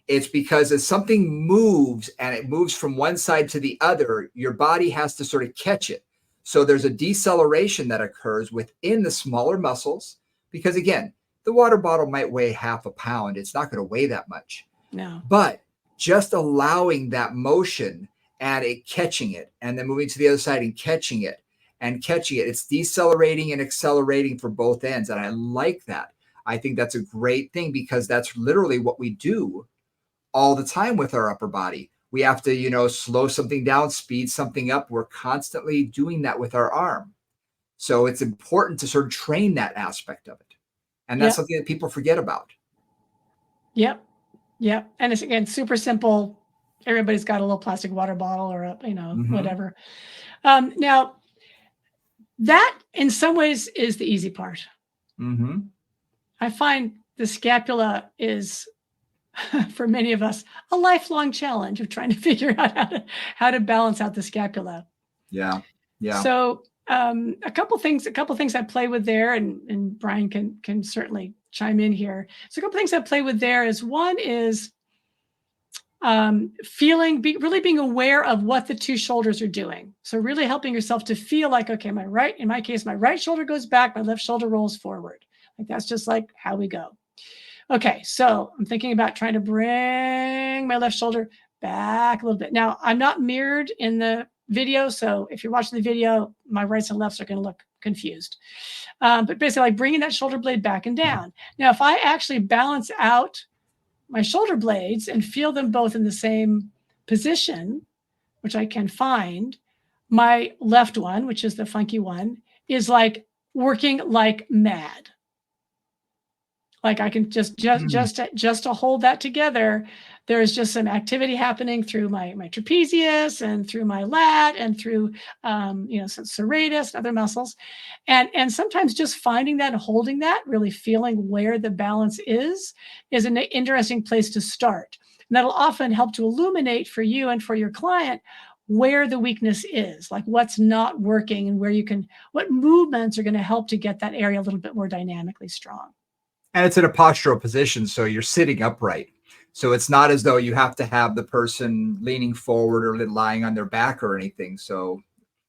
It's because as something moves and it moves from one side to the other, your body has to sort of catch it. So there's a deceleration that occurs within the smaller muscles, because again, the water bottle might weigh half a pound. It's not going to weigh that much.
No.
But just allowing that motion and it catching it and then moving to the other side and catching it, it's decelerating and accelerating for both ends. And I like that. I think that's a great thing, because that's literally what we do all the time with our upper body. We have to, slow something down, speed something up. We're constantly doing that with our arm. So it's important to sort of train that aspect of it. And that's something that people forget about.
Yep. And it's, again, super simple. Everybody's got a little plastic water bottle or whatever. Now, that in some ways is the easy part. I find the scapula is, for many of us, a lifelong challenge of trying to figure out how to balance out the scapula.
Yeah.
So a couple things I play with there, and Brian can certainly chime in here. So a couple things I play with there is, one is really being aware of what the two shoulders are doing. So really helping yourself to feel like, okay, in my case, my right shoulder goes back, my left shoulder rolls forward. Like that's just like how we go. Okay, so I'm thinking about trying to bring my left shoulder back a little bit. Now, I'm not mirrored in the video, so if you're watching the video, my rights and lefts are going to look confused. But basically, like bringing that shoulder blade back and down. Now, if I actually balance out my shoulder blades and feel them both in the same position, which I can find, my left one, which is the funky one, is like working like mad. Like I can just to hold that together, there's just some activity happening through my trapezius and through my lat and through serratus and other muscles, and sometimes just finding that and holding that, really feeling where the balance is an interesting place to start. And that'll often help to illuminate for you and for your client where the weakness is, like what's not working, and what movements are going to help to get that area a little bit more dynamically strong.
And it's in a postural position, so you're sitting upright. So it's not as though you have to have the person leaning forward or lying on their back or anything. So,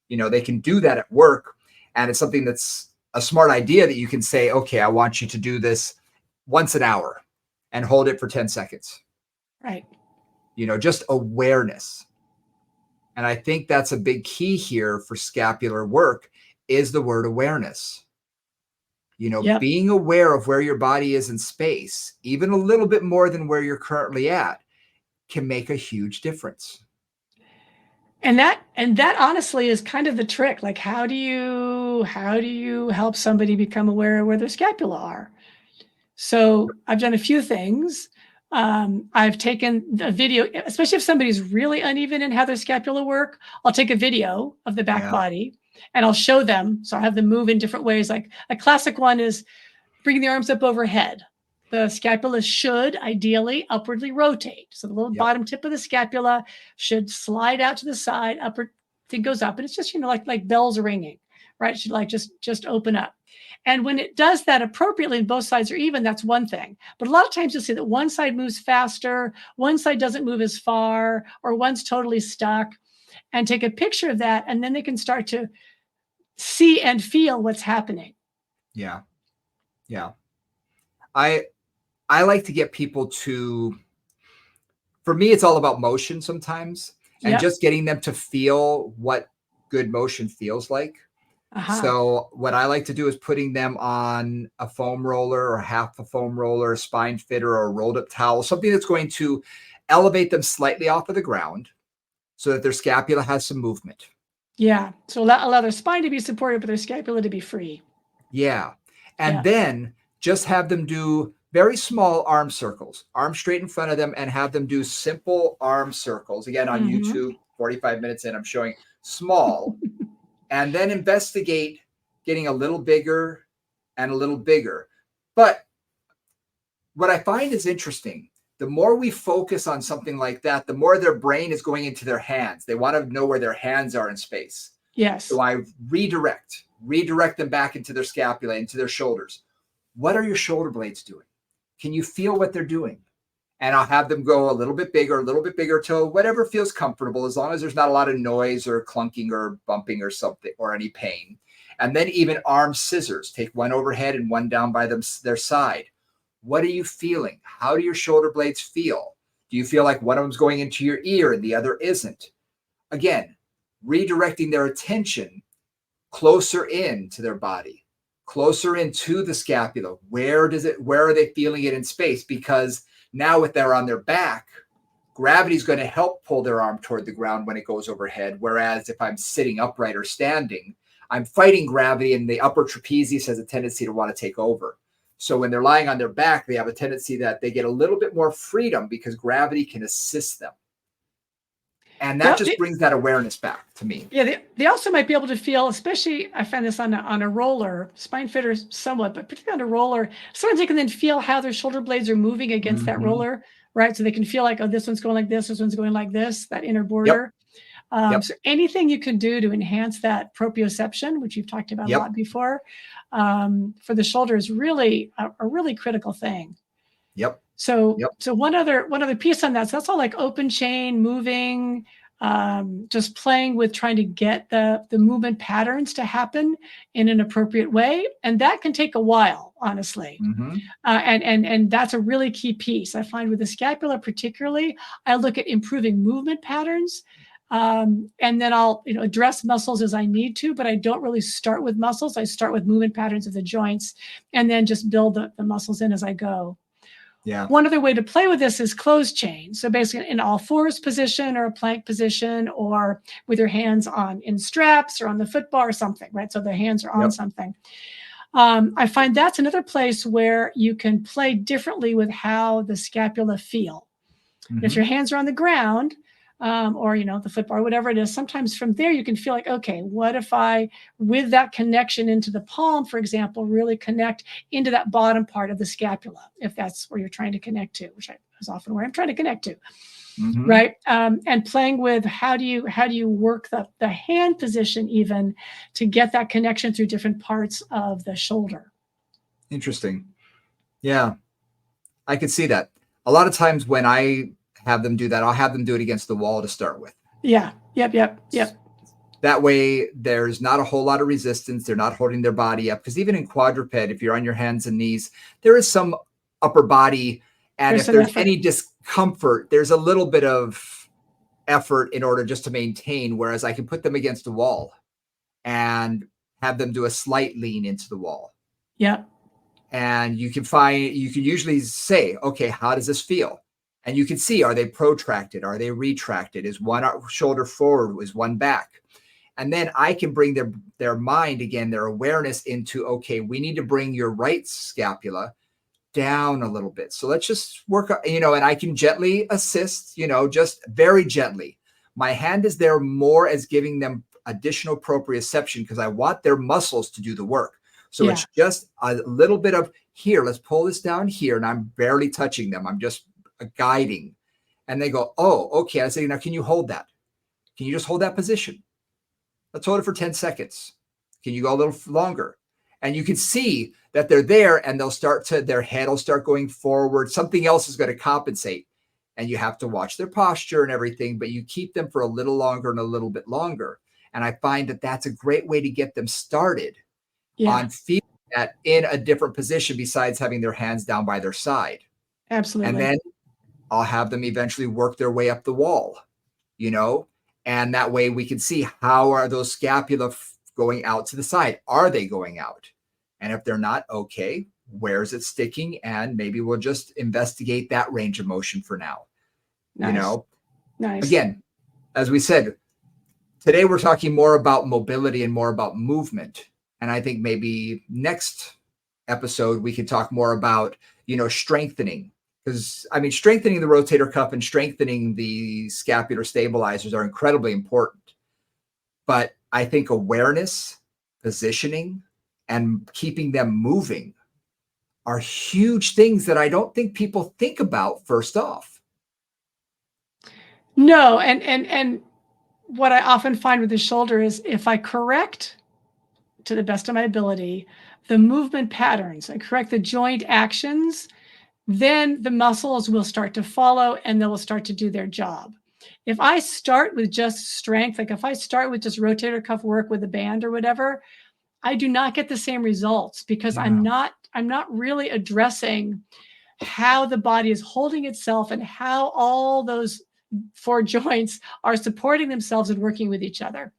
they can do that at work. And it's something that's a smart idea that you can say, okay, I want you to do this once an hour and hold it for 10 seconds.
Right.
Just awareness. And I think that's a big key here for scapular work is the word awareness. Being aware of where your body is in space, even a little bit more than where you're currently at, can make a huge difference.
And that honestly is kind of the trick. Like, how do you help somebody become aware of where their scapula are? So I've done a few things. I've taken a video, especially if somebody's really uneven in how their scapula work. I'll take a video of the back body. And I'll show them. So I have them move in different ways. Like a classic one is bringing the arms up overhead. The scapula should ideally upwardly rotate. So the little
Yep.
bottom tip of the scapula should slide out to the side, upward thing goes up. And it's just, like bells ringing, right? It should like just open up. And when it does that appropriately and both sides are even, that's one thing. But a lot of times you'll see that one side moves faster, one side doesn't move as far, or one's totally stuck. And take a picture of that, and then they can start to see and feel what's happening.
Yeah. Yeah. I like to get people to, for me, it's all about motion sometimes, and
Yep.
just getting them to feel what good motion feels like.
Uh-huh.
So what I like to do is putting them on a foam roller or half a foam roller, a spine fitter, or a rolled up towel, something that's going to elevate them slightly off of the ground so that their scapula has some movement.
Yeah. So allow their spine to be supported, but their scapula to be free.
Yeah. And
Yeah.
then just have them do very small arm circles, arms straight in front of them, and have them do simple arm circles. Again, on YouTube, 45 minutes in, I'm showing small, and then investigate getting a little bigger and a little bigger. But what I find is interesting, the more we focus on something like that, the more their brain is going into their hands. They want to know where their hands are in space.
Yes.
So I redirect them back into their scapula, into their shoulders. What are your shoulder blades doing? Can you feel what they're doing? And I'll have them go a little bit bigger till whatever feels comfortable, as long as there's not a lot of noise or clunking or bumping or something or any pain. And then even arm scissors, take one overhead and one down by their side. What are you feeling? How do your shoulder blades feel? Do you feel like one of them's going into your ear and the other isn't? Again, redirecting their attention closer in to their body, closer into the scapula. Where are they feeling it in space? Because now if they're on their back, gravity is going to help pull their arm toward the ground when it goes overhead. Whereas if I'm sitting upright or standing, I'm fighting gravity, and the upper trapezius has a tendency to want to take over. So when they're lying on their back, they have a tendency that they get a little bit more freedom because gravity can assist them. And that just brings that awareness back to me.
Yeah, they also might be able to feel, especially I find this on a roller, spine fitters somewhat, but particularly on a roller, sometimes they can then feel how their shoulder blades are moving against that roller, right? So they can feel like, oh, this one's going like this one's going like this, that inner border. So anything you can do to enhance that proprioception, which you've talked about a lot before, for the shoulder is really a really critical thing. So one other piece on that. So that's all like open chain, moving, just playing with trying to get the movement patterns to happen in an appropriate way. And that can take a while, honestly. And that's a really key piece. I find with the scapula particularly, I look at improving movement patterns. And then I'll address muscles as I need to, but I don't really start with muscles. I start with movement patterns of the joints and then just build the muscles in as I go. One other way to play with this is closed chain. So basically in all fours position or a plank position, or with your hands in straps or on the foot bar or something, right? So the hands are on something. I find that's another place where you can play differently with how the scapula feel. If your hands are on the ground, or the foot bar, whatever it is, sometimes from there you can feel like, okay, what if I, with that connection into the palm, for example, really connect into that bottom part of the scapula, if that's where you're trying to connect to, which is often where I'm trying to connect to, right? And playing with how do you work the hand position even to get that connection through different parts of the shoulder.
Interesting. Yeah, I could see that. A lot of times when I have them do that, I'll have them do it against the wall to start with.
Yeah. Yep.
That way there's not a whole lot of resistance. They're not holding their body up, because even in quadruped, if you're on your hands and knees, there is some upper body. And if there's any discomfort, there's a little bit of effort in order just to maintain. Whereas I can put them against the wall and have them do a slight lean into the wall. And you can usually say, okay, how does this feel? And you can see, are they protracted? Are they retracted? Is one shoulder forward? Is one back? And then I can bring their mind again, their awareness into, okay, we need to bring your right scapula down a little bit. So let's just work, and I can gently assist, just very gently. My hand is there more as giving them additional proprioception because I want their muscles to do the work. So
Yeah.
it's just a little bit of here, let's pull this down here. And I'm barely touching them. I'm just guiding. And they go, oh, okay. I say, now, can you hold that? Can you just hold that position? Let's hold it for 10 seconds. Can you go a little longer? And you can see that they're there and their head will start going forward. Something else is going to compensate. And you have to watch their posture and everything, but you keep them for a little longer and a little bit longer. And I find that that's a great way to get them started on feeling that in a different position besides having their hands down by their side.
Absolutely.
And then I'll have them eventually work their way up the wall, and that way we can see how are those scapula going out to the side? Are they going out? And if they're not, okay, where is it sticking? And maybe we'll just investigate that range of motion for now.
Nice. Nice.
Again, as we said, today we're talking more about mobility and more about movement. And I think maybe next episode, we could talk more about, strengthening. Because, strengthening the rotator cuff and strengthening the scapular stabilizers are incredibly important. But I think awareness, positioning, and keeping them moving are huge things that I don't think people think about first off.
No, and what I often find with the shoulder is if I correct to the best of my ability the movement patterns, I correct the joint actions, then the muscles will start to follow and they will start to do their job. If I start with just strength, like if I start with just rotator cuff work with a band or whatever, I do not get the same results because I'm not really addressing how the body is holding itself and how all those four joints are supporting themselves and working with each other.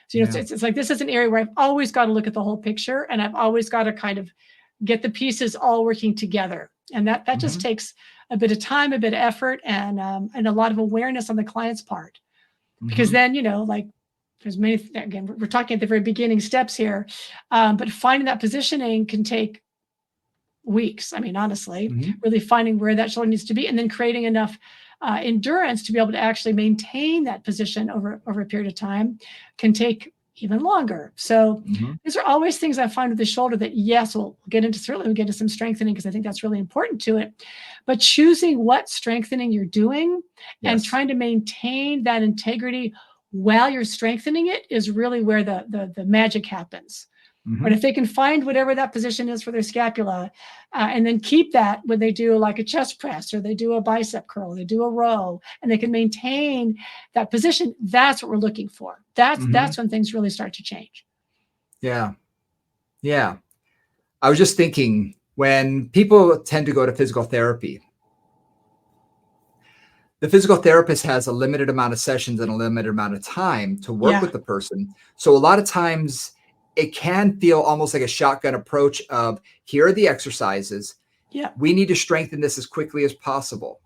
So, it's like, this is an area where I've always got to look at the whole picture and I've always got to kind of get the pieces all working together. And that just takes a bit of time, a bit of effort, and a lot of awareness on the client's part. Because then, like there's many, again, we're talking at the very beginning steps here, but finding that positioning can take weeks. Honestly, really finding where that shoulder needs to be and then creating enough endurance to be able to actually maintain that position over a period of time can take even longer. So these are always things I find with the shoulder that, yes, we'll get into some strengthening because I think that's really important to it. But choosing what strengthening you're doing and trying to maintain that integrity while you're strengthening it is really where the magic happens. But if they can find whatever that position is for their scapula and then keep that when they do like a chest press or they do a bicep curl, they do a row, and they can maintain that position, that's what we're looking for. That's when things really start to change.
Yeah. Yeah. I was just thinking, when people tend to go to physical therapy, the physical therapist has a limited amount of sessions and a limited amount of time to work with the person. So a lot of times it can feel almost like a shotgun approach of, here are the exercises. We need to strengthen this as quickly as possible.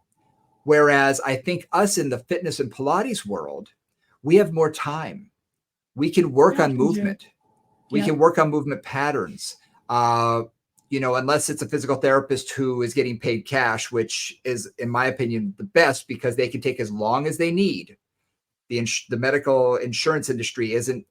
Whereas I think us in the fitness and Pilates world, we have more time. We can work on movement. We can work on movement patterns. Unless it's a physical therapist who is getting paid cash, which is, in my opinion, the best because they can take as long as they need. The medical insurance industry isn't,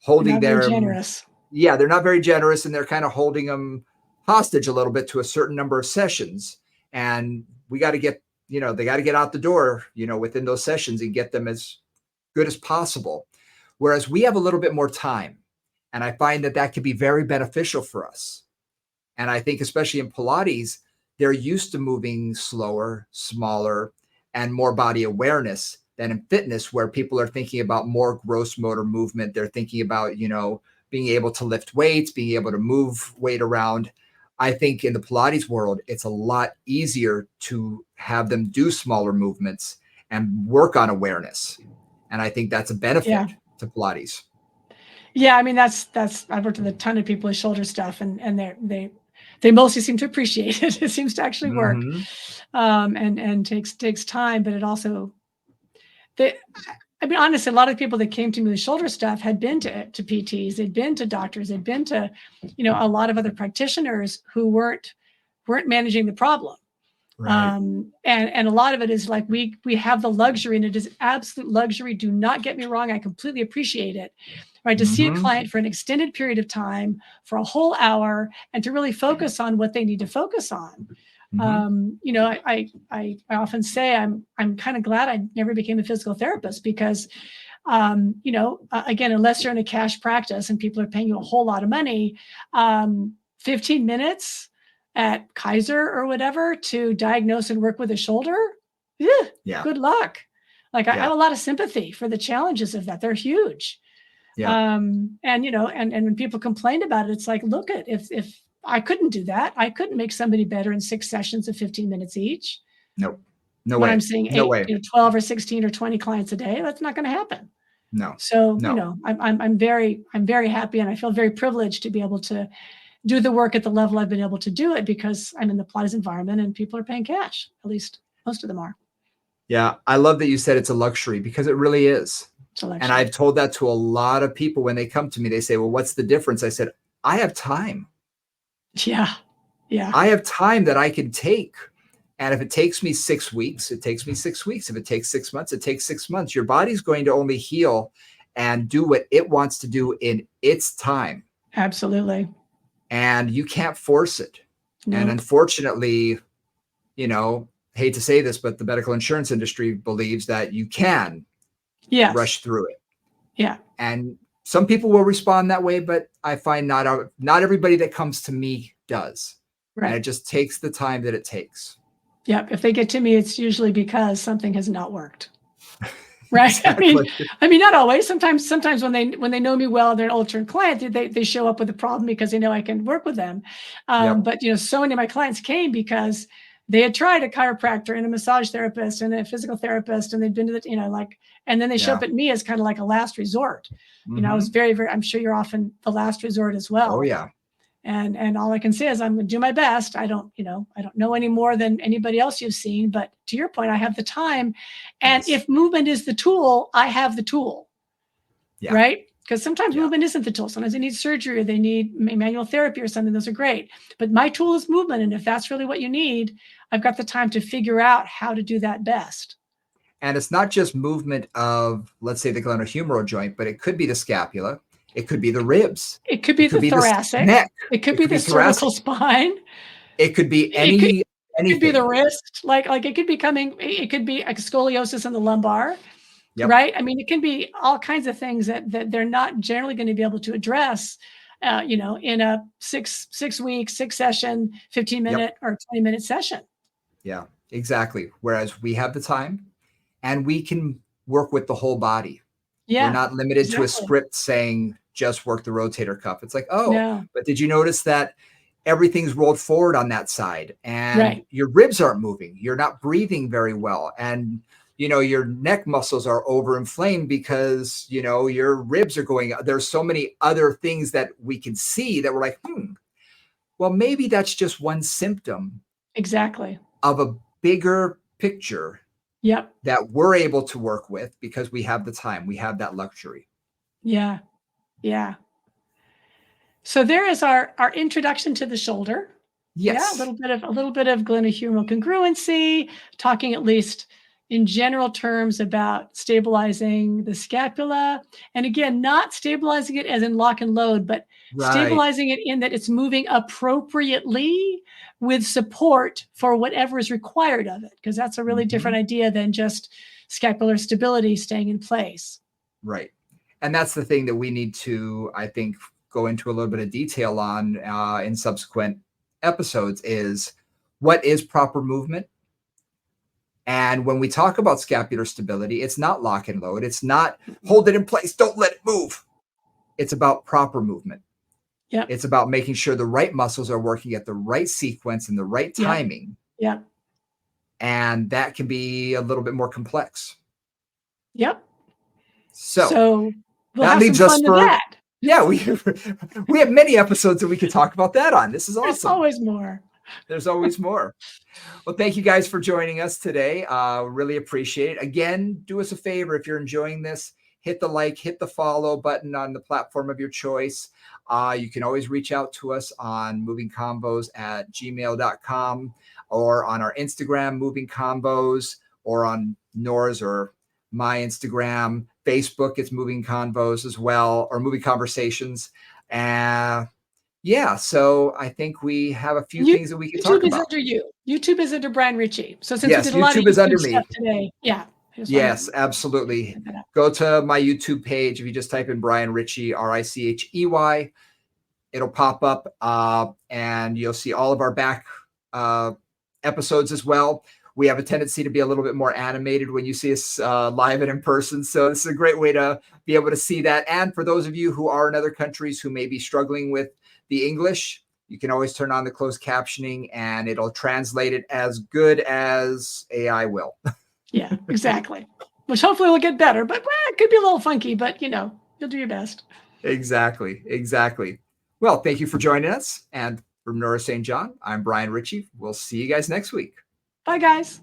holding
them generous.
They're not very generous, and they're kind of holding them hostage a little bit to a certain number of sessions. And we got to get, they got to get out the door, within those sessions and get them as good as possible. Whereas we have a little bit more time. And I find that can be very beneficial for us. And I think especially in Pilates, they're used to moving slower, smaller, and more body awareness than in fitness, where people are thinking about more gross motor movement. They're thinking about, being able to lift weights, being able to move weight around. I think in the Pilates world, it's a lot easier to have them do smaller movements and work on awareness. And I think that's a benefit to Pilates.
Yeah, that's I've worked with a ton of people with shoulder stuff, and they mostly seem to appreciate it. It seems to actually work, and takes time, but it also honestly, a lot of people that came to me with shoulder stuff had been to PTs, they'd been to doctors, they'd been to, a lot of other practitioners who weren't managing the problem.
Right.
And a lot of it is like we have the luxury, and it is absolute luxury. Do not get me wrong. I completely appreciate it. Right. To see a
Hmm.
client for an extended period of time for a whole hour and to really focus on what they need to focus on.
Hmm.
I often say I'm kind of glad I never became a physical therapist because, again, unless you're in a cash practice and people are paying you a whole lot of money, 15 minutes at Kaiser or whatever to diagnose and work with a shoulder,
Yeah.
good luck. Like I
Yeah.
have a lot of sympathy for the challenges of that. They're huge.
Yeah.
And when people complain about it, it's like, look at if I couldn't do that, I couldn't make somebody better in 6 sessions of 15 minutes each.
Nope. No
When I'm
way.
seeing
No way.
12 or 16 or 20 clients a day, that's not going to happen.
No.
So,
No.
I'm very happy and I feel very privileged to be able to do the work at the level I've been able to do it because I'm in the Pilates environment and people are paying cash. At least most of them are.
Yeah. I love that you said it's a luxury because it really is.
It's a
And I've
luxury.
told that to a lot of people when they come to me. They say, well, what's the difference? I said, I have time.
Yeah. Yeah.
I have time that I can take. And if it takes me 6 weeks, it takes me 6 weeks. If it takes 6 months, it takes 6 months. Your body's going to only heal and do what it wants to do in its time.
Absolutely.
And you can't force it. And
Nope.
unfortunately, hate to say this, but the medical insurance industry believes that you can
Yes.
rush through it.
Yeah.
And some people will respond that way, but I find not everybody that comes to me does. And it
Right.
just takes the time that it takes.
Yep. If they get to me, it's usually because something has not worked. Right.
Exactly.
Not always. Sometimes when they know me well, they're an old term client. They show up with a problem because they know I can work with them.
Yep.
But so many of my clients came because they had tried a chiropractor and a massage therapist and a physical therapist, and they'd been to and then they show
Yeah.
up at me as kind of like a last resort. I was
Hmm.
very, very. I'm sure you're often the last resort as
Oh
well.
yeah.
And all I can say is I'm going to do my best. I don't know any more than anybody else you've seen, but to your point, I have the time. And
Yes.
if movement is the tool, I have the tool,
Yeah.
right? Because sometimes
Yeah.
movement isn't the tool. Sometimes they need surgery or they need manual therapy or something. Those are great. But my tool is movement. And if that's really what you need, I've got the time to figure out how to do that best.
And it's not just movement of, let's say, the glenohumeral joint, but it could be the scapula. It could be the ribs.
It could
It
be
could
the
be the
thoracic.
neck.
It could
It
be
could be
the
thoracic.
cervical spine.
It could be
It could could be the
anything.
wrist, like it could be it could be like scoliosis in the lumbar,
Yep.
right? It can be all kinds of things that they're not generally going to be able to address, in a six week, 6 session, 15
Yep.
minute or 20-minute session.
Yeah, exactly. Whereas we have the time and we can work with the whole body. We're
Yeah,
not limited to a
exactly.
script saying just work the rotator cuff. It's like, oh,
No,
but did you notice that everything's rolled forward on that side and
right.
your ribs aren't moving? You're not breathing very well. And, your neck muscles are overinflamed because, your ribs are going, there's so many other things that we can see that we're like, well, maybe that's just one symptom
Exactly.
of a bigger picture
Yep.
that we're able to work with because we have the time, we have that luxury.
Yeah. Yeah. So there is our introduction to the shoulder. Yeah,
Yes.
a little bit of glenohumeral congruency, talking at least in general terms about stabilizing the scapula. And again, not stabilizing it as in lock and load, but
Right.
stabilizing it in that it's moving appropriately with support for whatever is required of it, because that's a really different
Mhm.
idea than just scapular stability staying in place.
Right. And that's the thing that we need to, I think, go into a little bit of detail on in subsequent episodes is what is proper movement. And when we talk about scapular stability, it's not lock and load. It's not hold it in place, don't let it move. It's about proper movement.
Yep.
It's about making sure the right muscles are working at the right sequence and the right
Yep.
timing.
Yep.
And that can be a little bit more complex.
Yep.
So
So we'll
that
have some
leaves us
fun with
for,
that.
yeah, we have many episodes that we could talk about that on. This is
There's
awesome.
always more.
There's always more. Well, thank you guys for joining us today. Really appreciate it. Again, do us a favor if you're enjoying this, hit the like, hit the follow button on the platform of your choice. You can always reach out to us on movingconvos@gmail.com. or on our Instagram, Moving Convos, or on Nora's or my Instagram. Facebook, it's Moving Convos as well, or Moving Conversations. Yeah, so I think we have a few things that we can talk
YouTube is
about.
under you. YouTube is under Brian Richey. So since we
Yes,
did a lot of
YouTube is
YouTube
under
stuff
me.
today, yeah, I just wanted
Yes,
to
absolutely.
get that out.
Go to my YouTube page. If you just type in Brian Richey, Richey, it'll pop up, and you'll see all of our back episodes as well. We have a tendency to be a little bit more animated when you see us live and in person. So this is a great way to be able to see that. And for those of you who are in other countries who may be struggling with the English, you can always turn on the closed captioning and it'll translate it as good as AI will.
Yeah, exactly. Which hopefully will get better, but it could be a little funky, but you'll do your best.
Exactly. Well, thank you for joining us. And from Nora St. John, I'm Brian Richey. We'll see you guys next week.
Bye, guys.